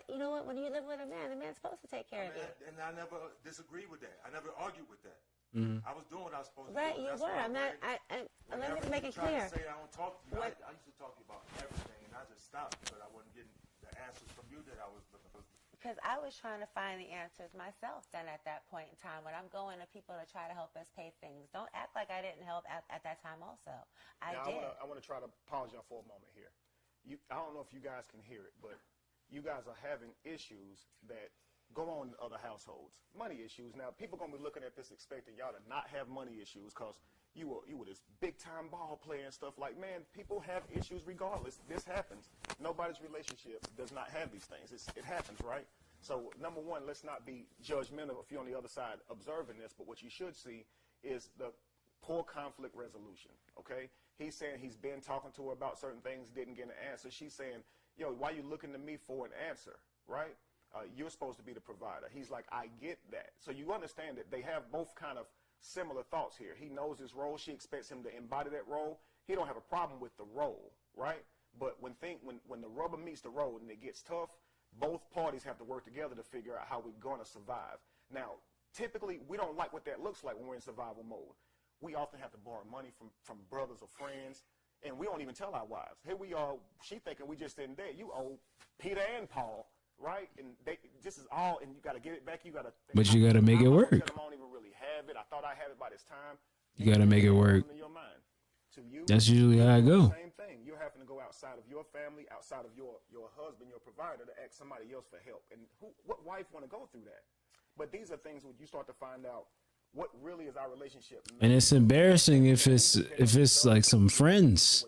you know what? When you live with a man, the man's supposed to take care of you. And I never disagreed with that. I never argued with that. I was doing what I was supposed to do. Right, you were. I'm not. Let me make it clear. Say I don't talk to you. I used to talk to you about everything, and I just stopped because I wasn't getting the answers from you that I was looking for. Because I was trying to find the answers myself then at that point in time when I'm going to people to try to help us pay things. Don't act like I didn't help at that time also. I did. I want to try to pause y'all for a moment here. I don't know if you guys can hear it, but you guys are having issues that go on in other households. Money issues. Now, people going to be looking at this expecting y'all to not have money issues because you were this big-time ball player and stuff. Like, man, people have issues regardless. This happens. Nobody's relationship does not have these things. It happens, right? So, number one, let's not be judgmental if you're on the other side observing this, but what you should see is the poor conflict resolution, okay? He's saying he's been talking to her about certain things, didn't get an answer. She's saying, yo, why you looking to me for an answer, right? You're supposed to be the provider. He's like, I get that. So you understand that they have both kind of similar thoughts here. He knows his role. She expects him to embody that role. He don't have a problem with the role, right? But when the rubber meets the road and it gets tough, both parties have to work together to figure out how we're going to survive. Now, typically, we don't like what that looks like when we're in survival mode. We often have to borrow money from brothers or friends, and we don't even tell our wives. Here we are, she thinking we just in debt. You owe Peter and Paul, right? And this is all, and you got to get it back. But you got to make it work. I don't even really have it. I thought I had it by this time. You got to make it work. In your mind. To you, that's usually how I go. Same thing. You're having to go outside of your family, outside of your husband, your provider, to ask somebody else for help. And what wife want to go through that? But these are things when you start to find out what really is our relationship. And it's embarrassing if it's like some friends,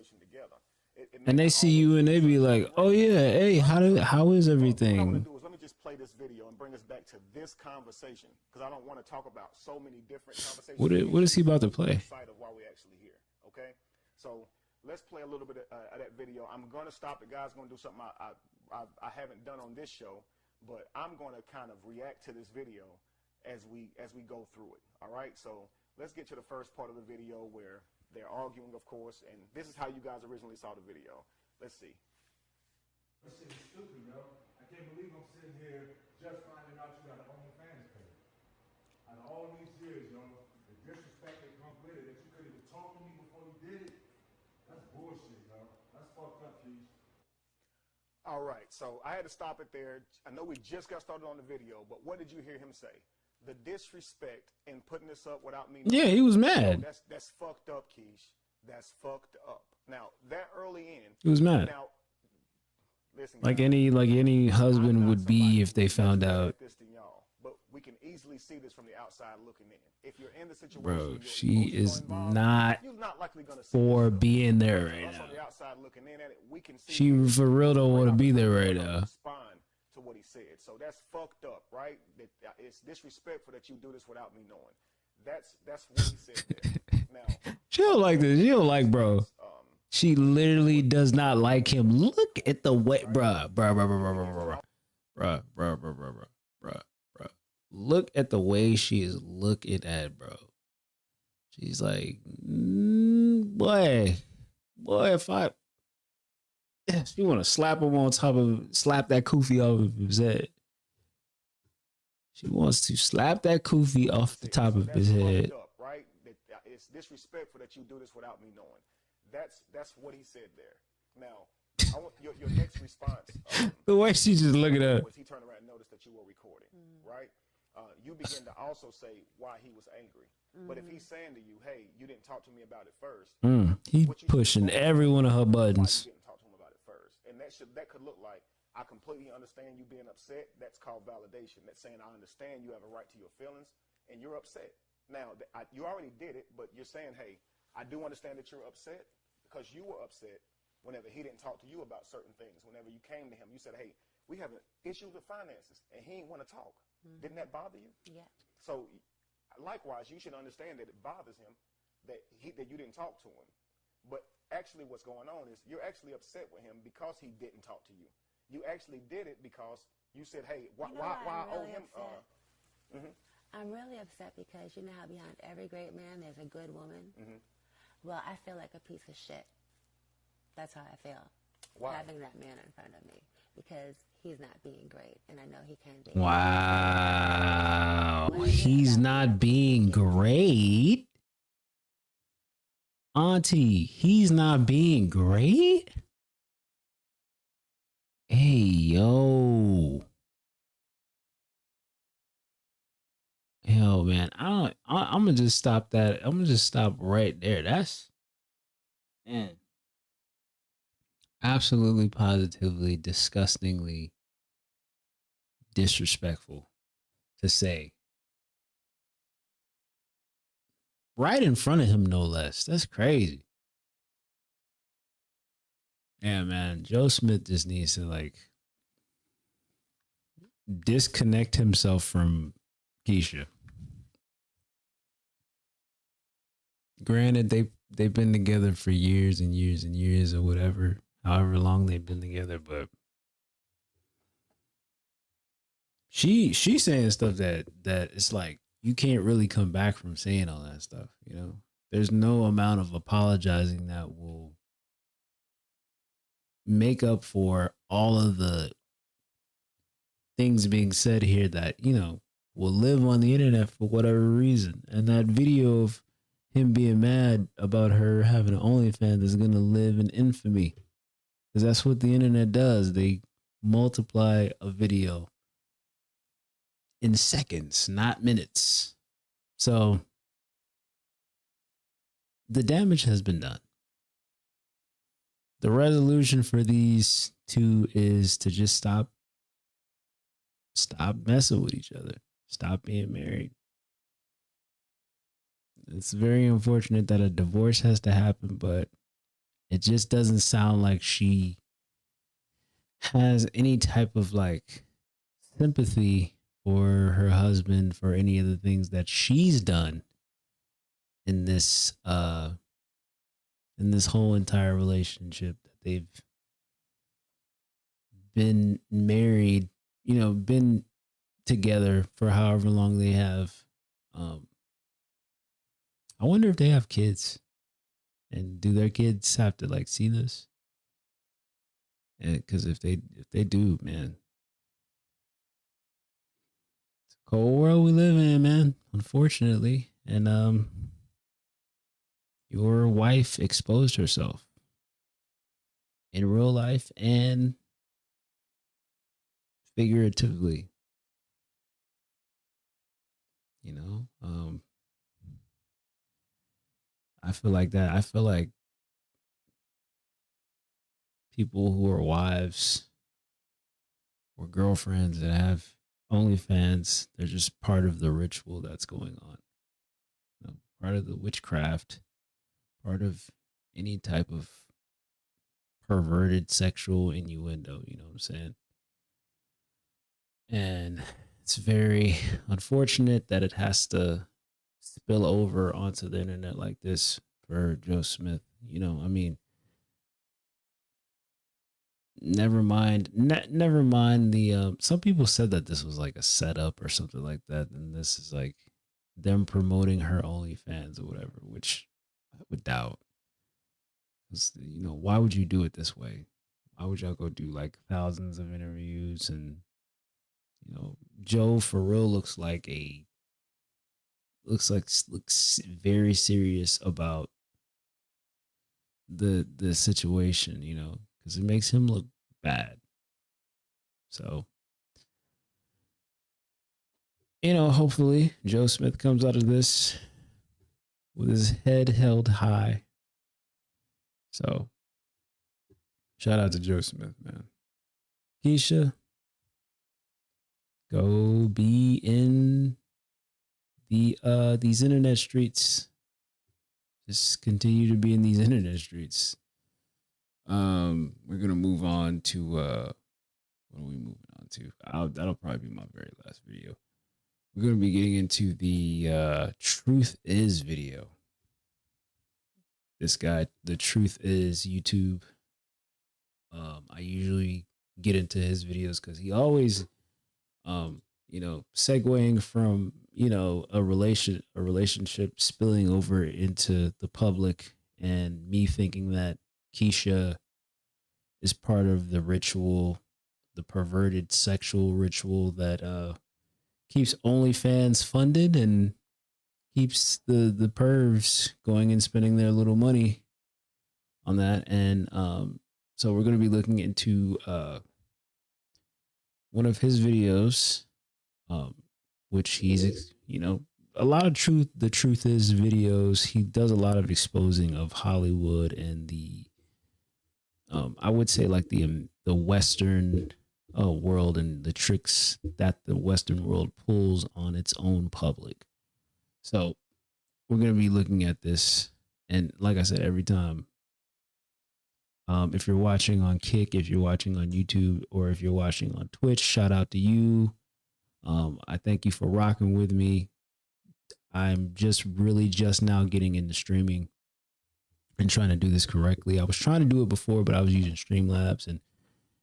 and they see you and they be like, "Oh yeah, hey, how is everything?" What I'm gonna do is let me just play this video and bring us back to this conversation because I don't want to talk about so many different conversations. What is he about to play? Side of why we actually here. Okay, so let's play a little bit of that video. I'm gonna stop. The guy's gonna do something I haven't done on this show, but I'm gonna kind of react to this video as we go through it. All right, so let's get to the first part of the video where they're arguing, of course, and this is how you guys originally saw the video. Let's see. This shit is stupid, yo. I can't believe I'm sitting here just finding out you got an OnlyFans page. Out of all these years, yo, the disrespect that comes with it, that you couldn't even talk to me before you did it, that's bullshit, yo. That's fucked up, Keith. All right, so I had to stop it there. I know we just got started on the video, but what did you hear him say? The disrespect in putting this up without me. Yeah, he was mad. That's fucked up, Keish. That's fucked up. Now, that early in, he was mad. Now, listen, like guys, any husband would be if they found out. This than y'all, but we can easily see this from the outside looking in. If you're in the situation, Bro, she is not for being there right now. On the outside looking in at it, we can see she for real don't want to be there right now. Respond to what he said. So that's fucked up, right? It's disrespectful that you do this without me knowing. That's what he said there. Now, she don't like this. She don't like, bro. She literally does not like him. Look at the way, bruh. Look at the way she is looking at, bro. She's like, boy, if she want to slap him on top of, slap that kufi off of his head. She wants to slap that kufi off the top of his head. Up, right? It's disrespectful that you do this without me knowing. That's what he said there. Now, I want your next response. The way she just looking at. He turned around and noticed that you were recording, right? You begin to also say why he was angry. But if he's saying to you, hey, you didn't talk to me about it first. He pushing every one of her buttons. You didn't talk to him about it first. And that could look like, I completely understand you being upset. That's called validation. That's saying, I understand you have a right to your feelings and you're upset. Now, you already did it, but you're saying, hey, I do understand that you're upset because you were upset whenever he didn't talk to you about certain things. Whenever you came to him, you said, hey, we have an issue with finances and he didn't want to talk. Didn't that bother you? Yeah. So likewise, you should understand that it bothers him that you didn't talk to him. But actually what's going on is you're actually upset with him because he didn't talk to you. You actually did it because you said, hey, why I owe him? I'm really upset because you know how behind every great man there's a good woman? Well, I feel like a piece of shit. That's how I feel. Why? Having that man in front of me. Because he's not being great, and I know he can be. Wow. He's not being great? Auntie, he's not being great? Hey, yo. Yo, man, I'm gonna just stop that. I'm gonna just stop right there. That's, man, absolutely, positively, disgustingly disrespectful to say. Right in front of him, no less. That's crazy. Yeah, man, Joe Smith just needs to like disconnect himself from Keisha. Granted, they've been together for years and years and years or whatever, however long they've been together, but she's saying stuff that it's like you can't really come back from saying all that stuff, you know? There's no amount of apologizing that will make up for all of the things being said here that, you know, will live on the internet for whatever reason. And that video of him being mad about her having an OnlyFans is going to live in infamy. Because that's what the internet does. They multiply a video in seconds, not minutes. So the damage has been done. The resolution for these two is to just stop messing with each other. Stop being married. It's very unfortunate that a divorce has to happen, but it just doesn't sound like she has any type of like sympathy for her husband for any of the things that she's done in this whole entire relationship that they've been married, you know, been together for however long they have. I wonder if they have kids, and do their kids have to like see this? And because if they do, man, it's a cold world we live in, man. Unfortunately, and your wife exposed herself in real life and figuratively. You know, I feel like that. I feel like people who are wives or girlfriends that have OnlyFans, they're just part of the ritual that's going on. You know, part of the witchcraft, part of any type of perverted sexual innuendo, you know what I'm saying? And it's very unfortunate that it has to spill over onto the internet like this for Joe Smith. You know, I mean, never mind the some people said that this was like a setup or something like that, and this is like them promoting her OnlyFans or whatever, which I would doubt. Because, you know, why would you do it this way? Why would y'all go do like thousands of interviews? And, you know, Joe for real looks very serious about the situation, you know, because it makes him look bad. So, you know, hopefully Joe Smith comes out of this with his head held high. So, shout out to Joe Smith, man. Keisha, go be in these internet streets. Just continue to be in these internet streets. We're gonna move on to what are we moving on to? That'll probably be my very last video. We're gonna be getting into the Truth Is video. This guy, the Truth Is YouTube. I usually get into his videos because he always, you know, segueing from, you know, a relationship spilling over into the public, and me thinking that Keisha is part of the ritual, the perverted sexual ritual that keeps OnlyFans funded and keeps the pervs going and spending their little money on that. And so we're going to be looking into one of his videos, which he's, you know, a lot of the Truth Is videos. He does a lot of exposing of Hollywood and the, I would say like the Western world and the tricks that the Western world pulls on its own public. So we're going to be looking at this. And like I said, every time, if you're watching on Kick, if you're watching on YouTube, or if you're watching on Twitch, shout out to you. I thank you for rocking with me. I'm just now getting into streaming and trying to do this correctly. I was trying to do it before, but I was using Streamlabs and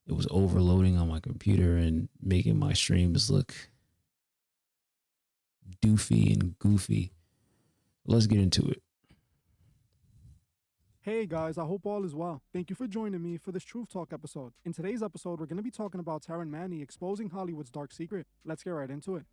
it was overloading on my computer and making my streams look doofy and goofy. Let's get into it. Hey guys, I hope all is well. Thank you for joining me for this Truth Talk episode. In today's episode, we're going to be talking about Taryn Manny exposing Hollywood's dark secret. Let's get right into it.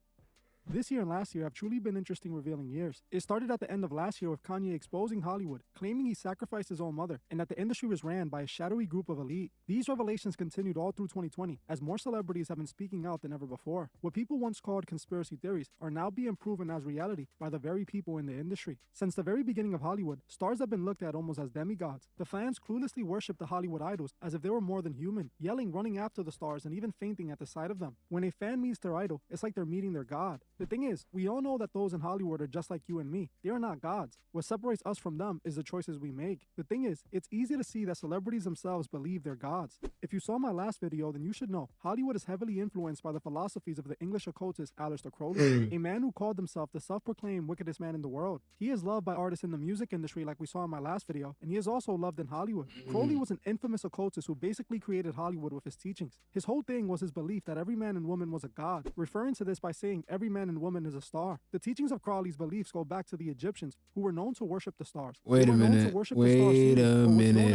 This year and last year have truly been interesting, revealing years. It started at the end of last year with Kanye exposing Hollywood, claiming he sacrificed his own mother, and that the industry was ran by a shadowy group of elite. These revelations continued all through 2020, as more celebrities have been speaking out than ever before. What people once called conspiracy theories are now being proven as reality by the very people in the industry. Since the very beginning of Hollywood, stars have been looked at almost as demigods. The fans cluelessly worshipped the Hollywood idols as if they were more than human, yelling, running after the stars, and even fainting at the sight of them. When a fan meets their idol, it's like they're meeting their god. The thing is, we all know that those in Hollywood are just like you and me. They are not gods. What separates us from them is the choices we make. The thing is, it's easy to see that celebrities themselves believe they're gods. If you saw my last video, then you should know Hollywood is heavily influenced by the philosophies of the English occultist Aleister Crowley, a man who called himself the self-proclaimed wickedest man in the world. He is loved by artists in the music industry like we saw in my last video, and he is also loved in Hollywood. Crowley was an infamous occultist who basically created Hollywood with his teachings. His whole thing was his belief that every man and woman was a god, referring to this by saying every man and woman is a star. The teachings of Crowley's beliefs go back to the Egyptians, who were known to worship the stars. Wait a minute.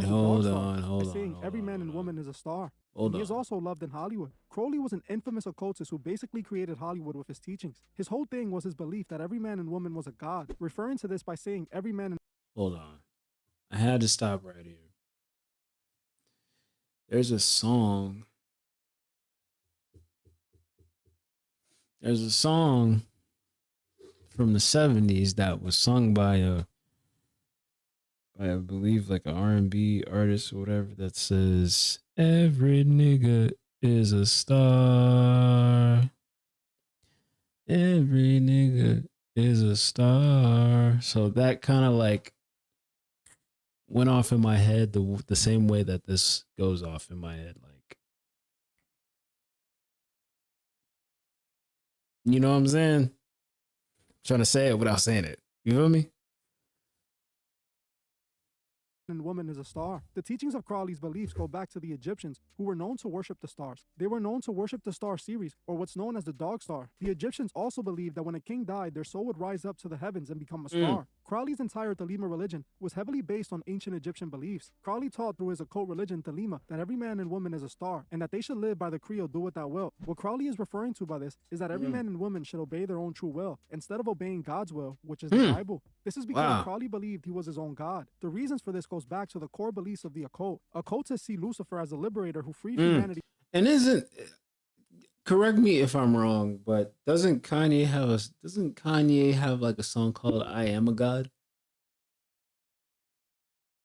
Hold on. Saying every man and woman is a star. Hold He on. is also loved in Hollywood. Crowley was an infamous occultist who basically created Hollywood with his teachings. His whole thing was his belief that every man and woman was a god, referring to this by saying every man and... Hold on. I had to stop right here. There's a song. There's a song from the 70s that was sung by I believe like an R&B artist or whatever that says every nigga is a star. Every nigga is a star. So that kind of like went off in my head the same way that this goes off in my head. Like, you know what I'm saying? I'm trying to say it without saying it. You feel me? And woman is a star. The teachings of Crowley's beliefs go back to the Egyptians, who were known to worship the stars. They were known to worship the star Ceres, or what's known as the dog star. The Egyptians also believed that when a king died, their soul would rise up to the heavens and become a star. Crowley's entire Thelema religion was heavily based on ancient Egyptian beliefs. Crowley taught through his occult religion Thelema that every man and woman is a star, and that they should live by the creed do what thou wilt. What Crowley is referring to by this is that every man and woman should obey their own true will, instead of obeying God's will, which is the Bible. This is because Crowley believed he was his own God. The reasons for this goes back to the core beliefs of the occult. Occultists see Lucifer as a liberator who freed humanity. And correct me if I'm wrong, but doesn't Kanye have like a song called I Am a God?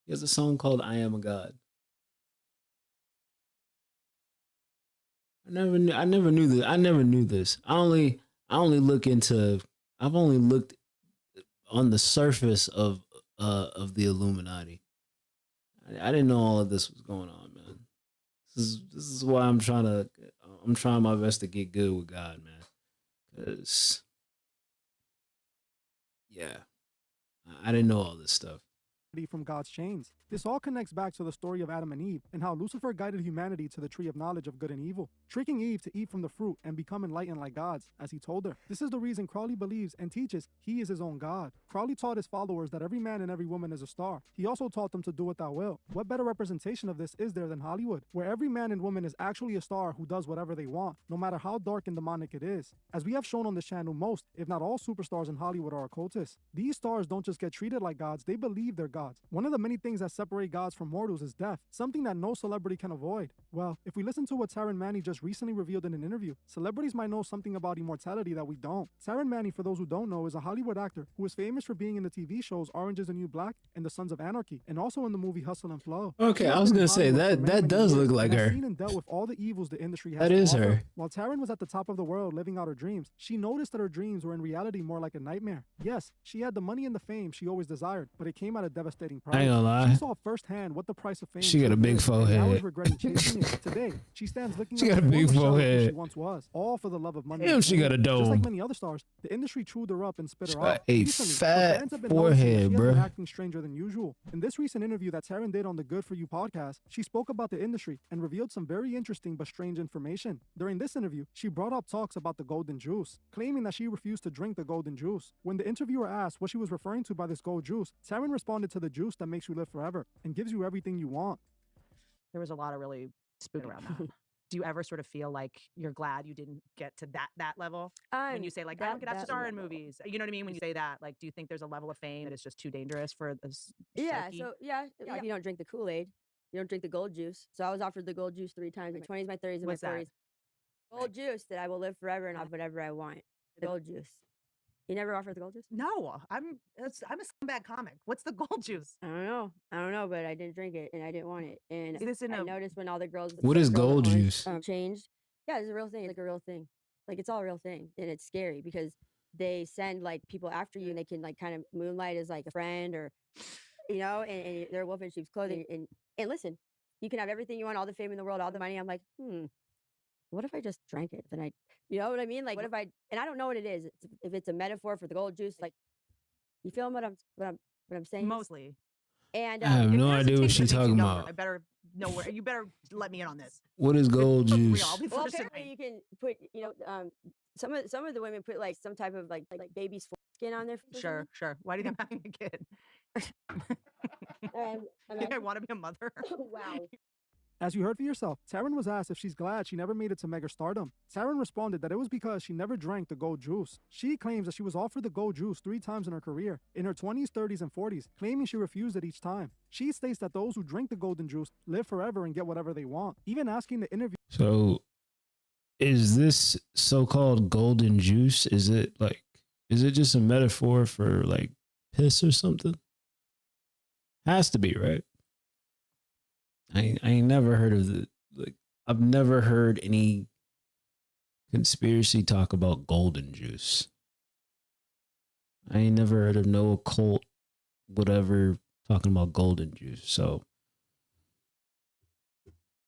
He has a song called I Am a God. I never knew this. I've only looked on the surface of the Illuminati. I didn't know all of this was going on, man. This is why I'm trying my best to get good with God, man. Cause yeah, I didn't know all this stuff. From God's chains. This all connects back to the story of Adam and Eve and how Lucifer guided humanity to the tree of knowledge of good and evil, tricking Eve to eat from the fruit and become enlightened like gods, as he told her. This is the reason Crowley believes and teaches he is his own God. Crowley taught his followers that every man and every woman is a star. He also taught them to do what thou wilt. What better representation of this is there than Hollywood, where every man and woman is actually a star who does whatever they want, no matter how dark and demonic it is. As we have shown on this channel, most, if not all superstars in Hollywood are occultists. These stars don't just get treated like gods, they believe they're gods. One of the many things that separate gods from mortals is death, something that no celebrity can avoid. Well, if we listen to what Taryn Manny just recently revealed in an interview, celebrities might know something about immortality that we don't. Taryn Manny, for those who don't know, is a Hollywood actor who is famous for being in the TV shows Orange is the New Black and The Sons of Anarchy, and also in the movie Hustle and Flow. Okay, I was gonna say that does look like her. Seen and dealt with all the evils the industry has. That is her. While Taryn was at the top of the world living out her dreams, she noticed that her dreams were in reality more like a nightmare. Yes, she had the money and the fame she always desired, but it came at a devastating price. I ain't gonna lie. She saw firsthand what the price of fame. She got a big forehead. Now is regretting chasing it. Today, she stands looking. She got a big forehead. She once was, all for the love of money. Damn, she got a dome. Just like many other stars, the industry chewed her up and spit her out. A fat forehead, bro. Acting stranger than usual. In this recent interview that Taryn did on the Good For You podcast, she spoke about the industry and revealed some very interesting but strange information. During this interview, she brought up talks about the golden juice, claiming that she refused to drink the golden juice. When the interviewer asked what she was referring to by this gold juice, Taryn responded to the juice that makes you live forever and gives you everything you want. There was a lot of really spooky around that. Do you ever sort of feel like you're glad you didn't get to that level? When you say like, I don't get to star in movies. You know what I mean? When you say that, like, do you think there's a level of fame that is just too dangerous for this? Yeah, so if you don't drink the Kool-Aid, you don't drink the gold juice. So I was offered the gold juice 3 times, my 20s, my 30s, and my 40s. Gold juice that I will live forever and I'll have whatever I want. The gold juice. You never offered the gold juice? No, I'm a scumbag comic. What's the gold juice? I don't know, but I didn't drink it and I didn't want it. And I noticed when all the girls. What is gold juice? Changed. Yeah, it's a real thing. It's like a real thing. Like it's all a real thing, and it's scary because they send like people after you, and they can like kind of moonlight as like a friend or, and they're wolf in sheep's clothing. And listen, you can have everything you want, all the fame in the world, all the money. I'm like, what if I just drank it? Then you know what I mean? Like, what if I don't know what it is. If it's a metaphor for the gold juice, like, you feel what I'm saying? Mostly. And I have no idea what she's talking about. I better know where. You better let me in on this. What is gold juice? Well, apparently you can put, some of the women put like some type of like baby's skin on their. Sure. Why do you think I'm having a kid? I think I want to be a mother. Wow. As you heard for yourself, Taryn was asked if she's glad she never made it to mega stardom. Taryn responded that it was because she never drank the gold juice. She claims that she was offered the gold juice 3 times in her career, in her 20s, 30s, and 40s, claiming she refused it each time. She states that those who drink the golden juice live forever and get whatever they want, even asking the interview. So, is this so-called golden juice? Is it just a metaphor for like piss or something? Has to be, right? I ain't never heard of the like. I've never heard any conspiracy talk about golden juice. I ain't never heard of no occult whatever talking about golden juice. So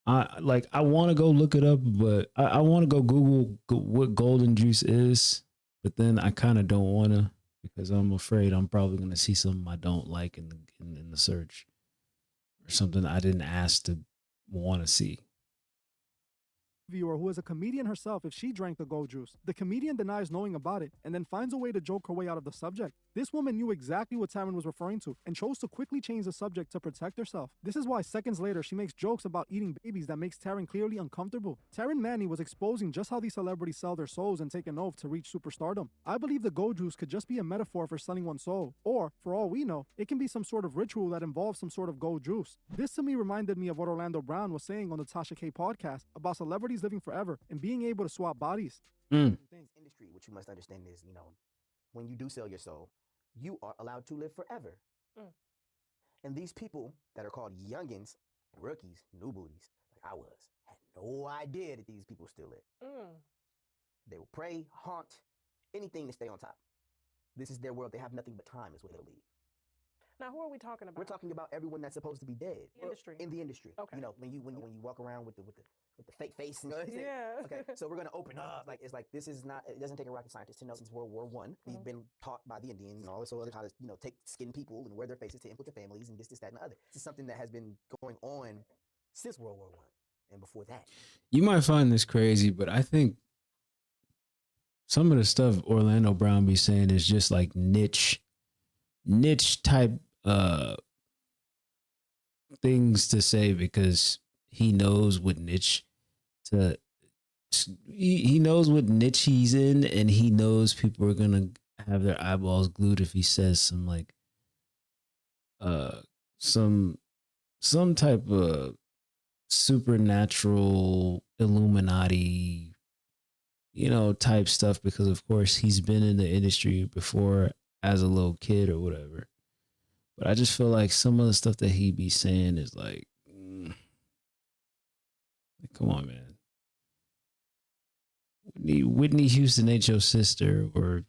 I want to go look it up, but I want to go Google what golden juice is, but then I kind of don't want to because I'm afraid I'm probably going to see something I don't like in the search or something I didn't ask to want to see. Viewer who is a comedian herself if she drank the gold juice. The comedian denies knowing about it and then finds a way to joke her way out of the subject. This woman knew exactly what Taryn was referring to and chose to quickly change the subject to protect herself. This is why seconds later she makes jokes about eating babies that makes Taryn clearly uncomfortable. Taryn Manny was exposing just how these celebrities sell their souls and take an oath to reach superstardom. I believe the gold juice could just be a metaphor for selling one's soul, or for all we know, it can be some sort of ritual that involves some sort of gold juice. This to me reminded me of what Orlando Brown was saying on the Tasha K podcast about celebrities living forever and being able to swap bodies. Industry, what you must understand is, when you do sell your soul, you are allowed to live forever. And these people that are called youngins, rookies, new booties, like I was, had no idea that these people still live. They will pray, haunt, anything to stay on top. This is their world. They have nothing but time is what they'll leave. Now, who are we talking about? We're talking about everyone that's supposed to be dead. Industry. In the industry. Okay. When you walk around with the fake face and yeah. Okay, so we're gonna open up. It's like this is not. It doesn't take a rocket scientist to know since World War I. We've been taught by the Indians and all this other how to take skin people and wear their faces to infiltrate families and this, that, and the other. This is something that has been going on since World War I and before that. You might find this crazy, but I think some of the stuff Orlando Brown be saying is just like niche type things to say because he knows what niche he knows what niche he's in, and he knows people are gonna have their eyeballs glued if he says some like some type of supernatural Illuminati type stuff, because of course he's been in the industry before as a little kid or whatever. But I just feel like some of the stuff that he be saying is like come on, man. Whitney Houston ain't your sister, or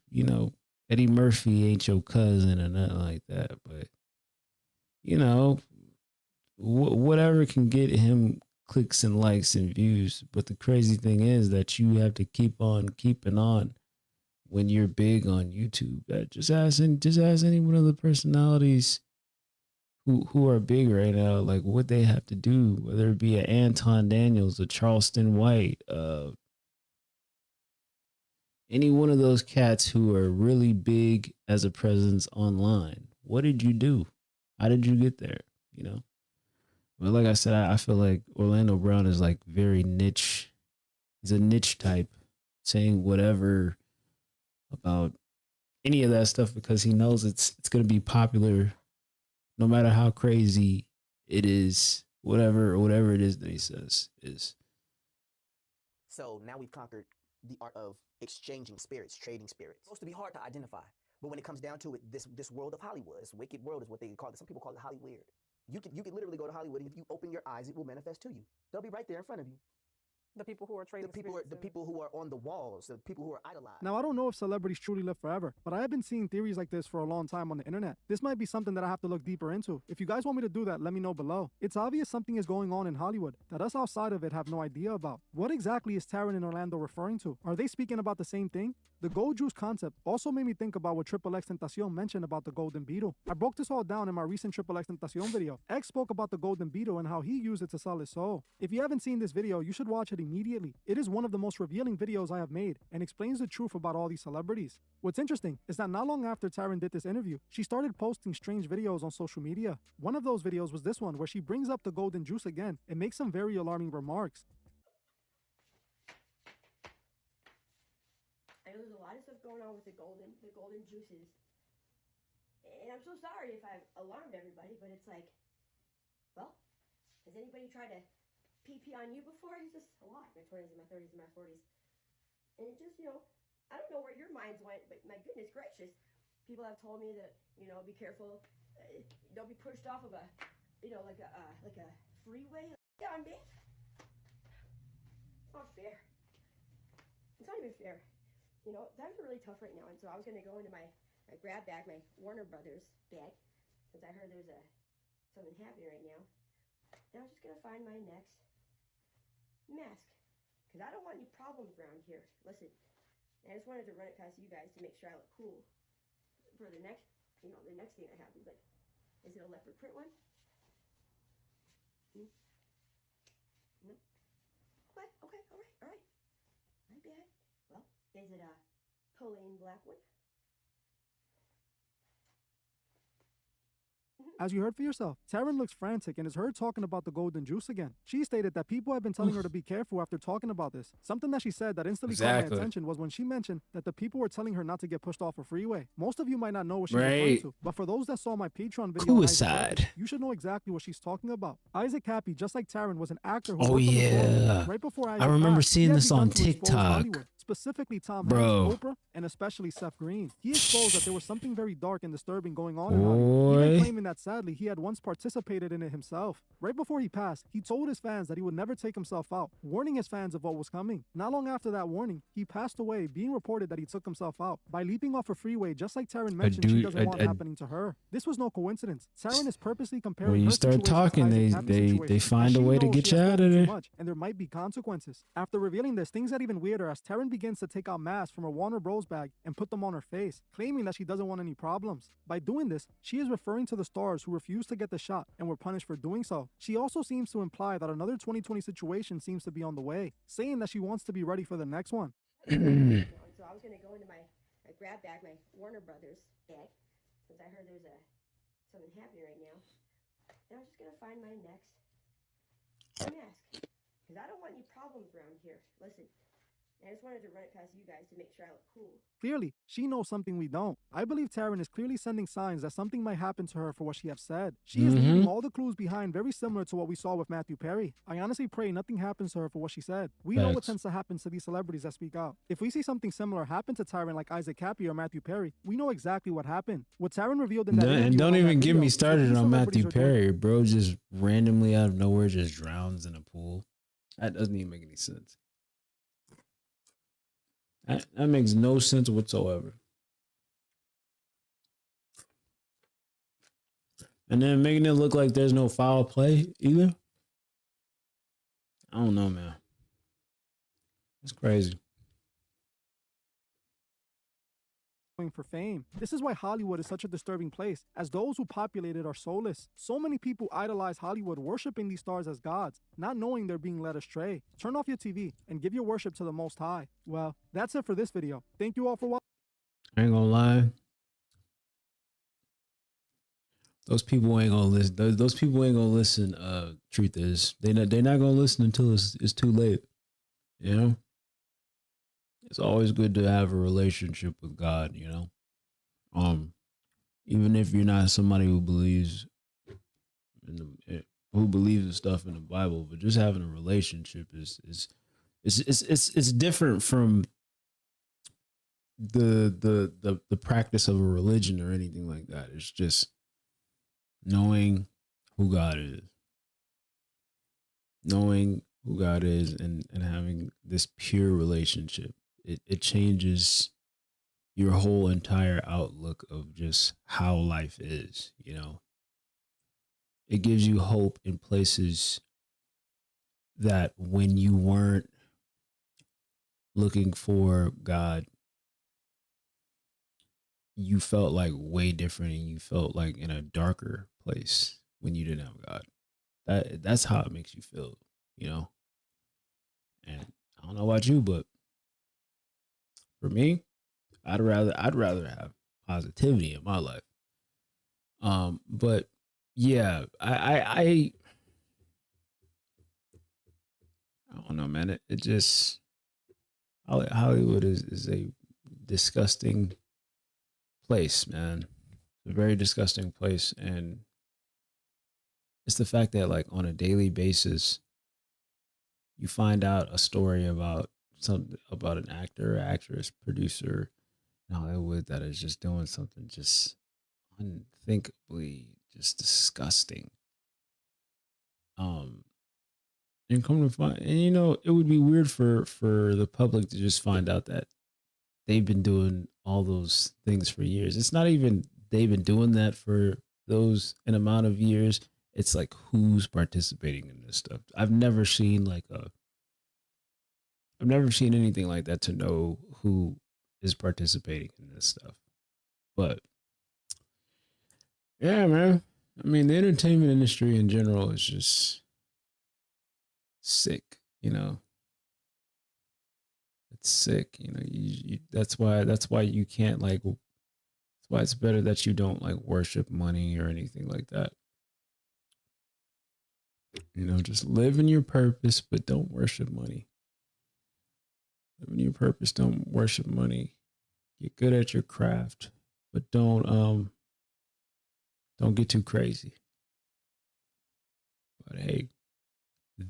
Eddie Murphy ain't your cousin or nothing like that. But whatever can get him clicks and likes and views. But the crazy thing is that you have to keep on keeping on when you're big on YouTube. That just ask any one of the personalities who are big right now, like what they have to do, whether it be an Anton Daniels, a Charleston White, any one of those cats who are really big as a presence online. What did you do? How did you get there? But like I said, I feel like Orlando Brown is like very niche. He's a niche type, saying whatever about any of that stuff because he knows it's going to be popular no matter how crazy it is, whatever it is that he says is. So now we've conquered the art of exchanging spirits, trading spirits. It's supposed to be hard to identify, but when it comes down to it, this world of Hollywood, this wicked world is what they call it. Some people call it Hollyweird. You can literally go to Hollywood, and if you open your eyes, it will manifest to you. They'll be right there in front of you. The people who are trading the people who are on the walls, the people who are idolized. Now, I don't know if celebrities truly live forever, but I have been seeing theories like this for a long time on the internet. This might be something that I have to look deeper into. If you guys want me to do that, let me know below. It's obvious something is going on in Hollywood that us outside of it have no idea about. What exactly is Taryn and Orlando referring to? Are they speaking about the same thing? The gold juice concept also made me think about what Triple X Tentacion mentioned about the golden beetle. I broke this all down in my recent Triple X Tentacion video. X spoke about the golden beetle and how he used it to sell his soul. If you haven't seen this video, you should watch it immediately. It is one of the most revealing videos I have made and explains the truth about all these celebrities. What's interesting is that not long after Taryn did this interview, she started posting strange videos on social media. One of those videos was this one where she brings up the golden juice again and makes some very alarming remarks. I know there's a lot of stuff going on with the golden juices. And I'm so sorry if I've alarmed everybody, but it's like, well, has anybody tried to PP on you before? It's just a lot. My 20s and my 30s and my 40s. And it just, I don't know where your minds went, but my goodness gracious, people have told me that, be careful, don't be pushed off of a, like a freeway. Yeah, I'm being. It's not fair. It's not even fair. Times are really tough right now, and so I was gonna go into my grab bag, my Warner Brothers bag, since I heard there's something happening right now. And I was just gonna find my next mask, because I don't want any problems around here. Listen, I just wanted to run it past you guys to make sure I look cool for the next, the next thing that happens. Like, is it a leopard print one? No. Okay, all right. My bad. Well, is it a plain black one? As you heard for yourself, Taryn looks frantic and is heard talking about the golden juice again. She stated that people have been telling her to be careful after talking about this. Something that she said that instantly caught my attention was when she mentioned that the people were telling her not to get pushed off a freeway. Most of you might not know what she's referring to, but for those that saw my Patreon video, you should know exactly what she's talking about. Isaac Cappy, just like Taryn, was an actor who worked on the program. Right before Isaac I remember passed, seeing he had this on begun to expose TikTok. Hollywood, specifically Tom Hanks, Oprah, and especially Seth Green. He exposed that there was something very dark and disturbing going on in Hollywood, even claiming that sadly he had once participated in it himself. Right before he passed, he told his fans that he would never take himself out, warning his fans of what was coming. Not long after that warning, he passed away, being reported that he took himself out by leaping off a freeway, just like Taryn mentioned she doesn't want happening to her. This was no coincidence. Taryn is purposely comparing when you her start talking, they find a way to get you out of there. And there might be consequences. After revealing this, things get even weirder as Taryn begins to take out masks from her Warner Bros bag and put them on her face, claiming that she doesn't want any problems. By doing this, she is referring to the stars who refused to get the shot and were punished for doing so. She also seems to imply that another 2020 situation seems to be on the way, saying that she wants to be ready for the next one. So I was going to go into my grab bag, my Warner Brothers bag, since I heard there's something happening right now. And I was just going to find my next mask, because I don't want any problems around here. Listen, I just wanted to run it past you guys to make sure I look cool. Clearly, she knows something we don't. I believe Taryn is clearly sending signs that something might happen to her for what she has said. She is leaving all the clues behind, very similar to what we saw with Matthew Perry. I honestly pray nothing happens to her for what she said. We know what tends to happen to these celebrities that speak out. If we see something similar happen to Taryn like Isaac Cappy or Matthew Perry, we know exactly what happened. What Taryn revealed in that interview, and don't even get me started on Matthew Perry. doing. Bro just randomly out of nowhere just drowns in a pool. That doesn't even make any sense. That makes no sense whatsoever. And then making it look like there's no foul play either. I don't know, man. It's crazy. For fame. This is why Hollywood is such a disturbing place, as those who populate it are soulless. So many people idolize Hollywood, worshiping these stars as gods, not knowing they're being led astray. Turn off your TV and give your worship to the Most High. Well, that's it for this video. Thank you all for watching. I ain't gonna lie. Those people ain't gonna listen. Those people ain't gonna listen. Truth is, they're not gonna listen until it's too late. You know. It's always good to have a relationship with God, you know. Even if you're not somebody who believes in stuff in the Bible, but just having a relationship is different from the practice of a religion or anything like that. It's just knowing who God is. Knowing who God is and having this pure relationship. It changes your whole entire outlook of just how life is, you know. It gives you hope in places that when you weren't looking for God, you felt like way different and you felt like in a darker place when you didn't have God. That's how it makes you feel, you know. And I don't know about you, but for me, I'd rather have positivity in my life. But yeah, I don't know, man. It just Hollywood is a disgusting place, man. It's a very disgusting place, and it's the fact that like on a daily basis, you find out a story about something about an actor, actress, producer in Hollywood that is just doing something just unthinkably just disgusting. And come to find, and it would be weird for the public to just find out that they've been doing all those things for years. It's not even they've been doing that for those an amount of years. It's like who's participating in this stuff. I've never seen anything like that to know who is participating in this stuff. But yeah, man. I mean, the entertainment industry in general is just sick, It's sick, that's why you can't that's why it's better that you don't worship money or anything like that. Just live in your purpose, but don't worship money. Live in your purpose, don't worship money. Get good at your craft, but don't get too crazy. But hey,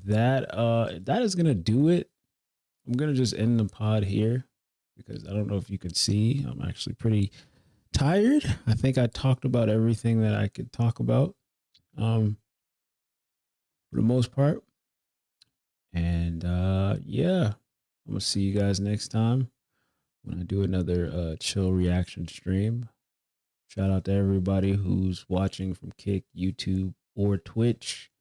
that is gonna do it. I'm gonna just end the pod here because I don't know if you can see. I'm actually pretty tired. I think I talked about everything that I could talk about, for the most part. And yeah, I'm gonna see you guys next time when I do another chill reaction stream. Shout out to everybody who's watching from Kick, YouTube, or Twitch.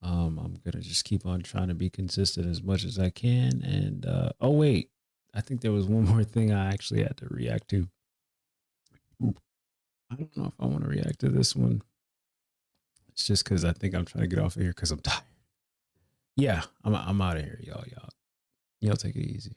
I'm gonna just keep on trying to be consistent as much as I can. And oh wait, I think there was one more thing I actually had to react to. I don't know if I want to react to this one. It's just because I think I'm trying to get off of here because I'm tired. Yeah, I'm out of here, y'all. Y'all take it easy.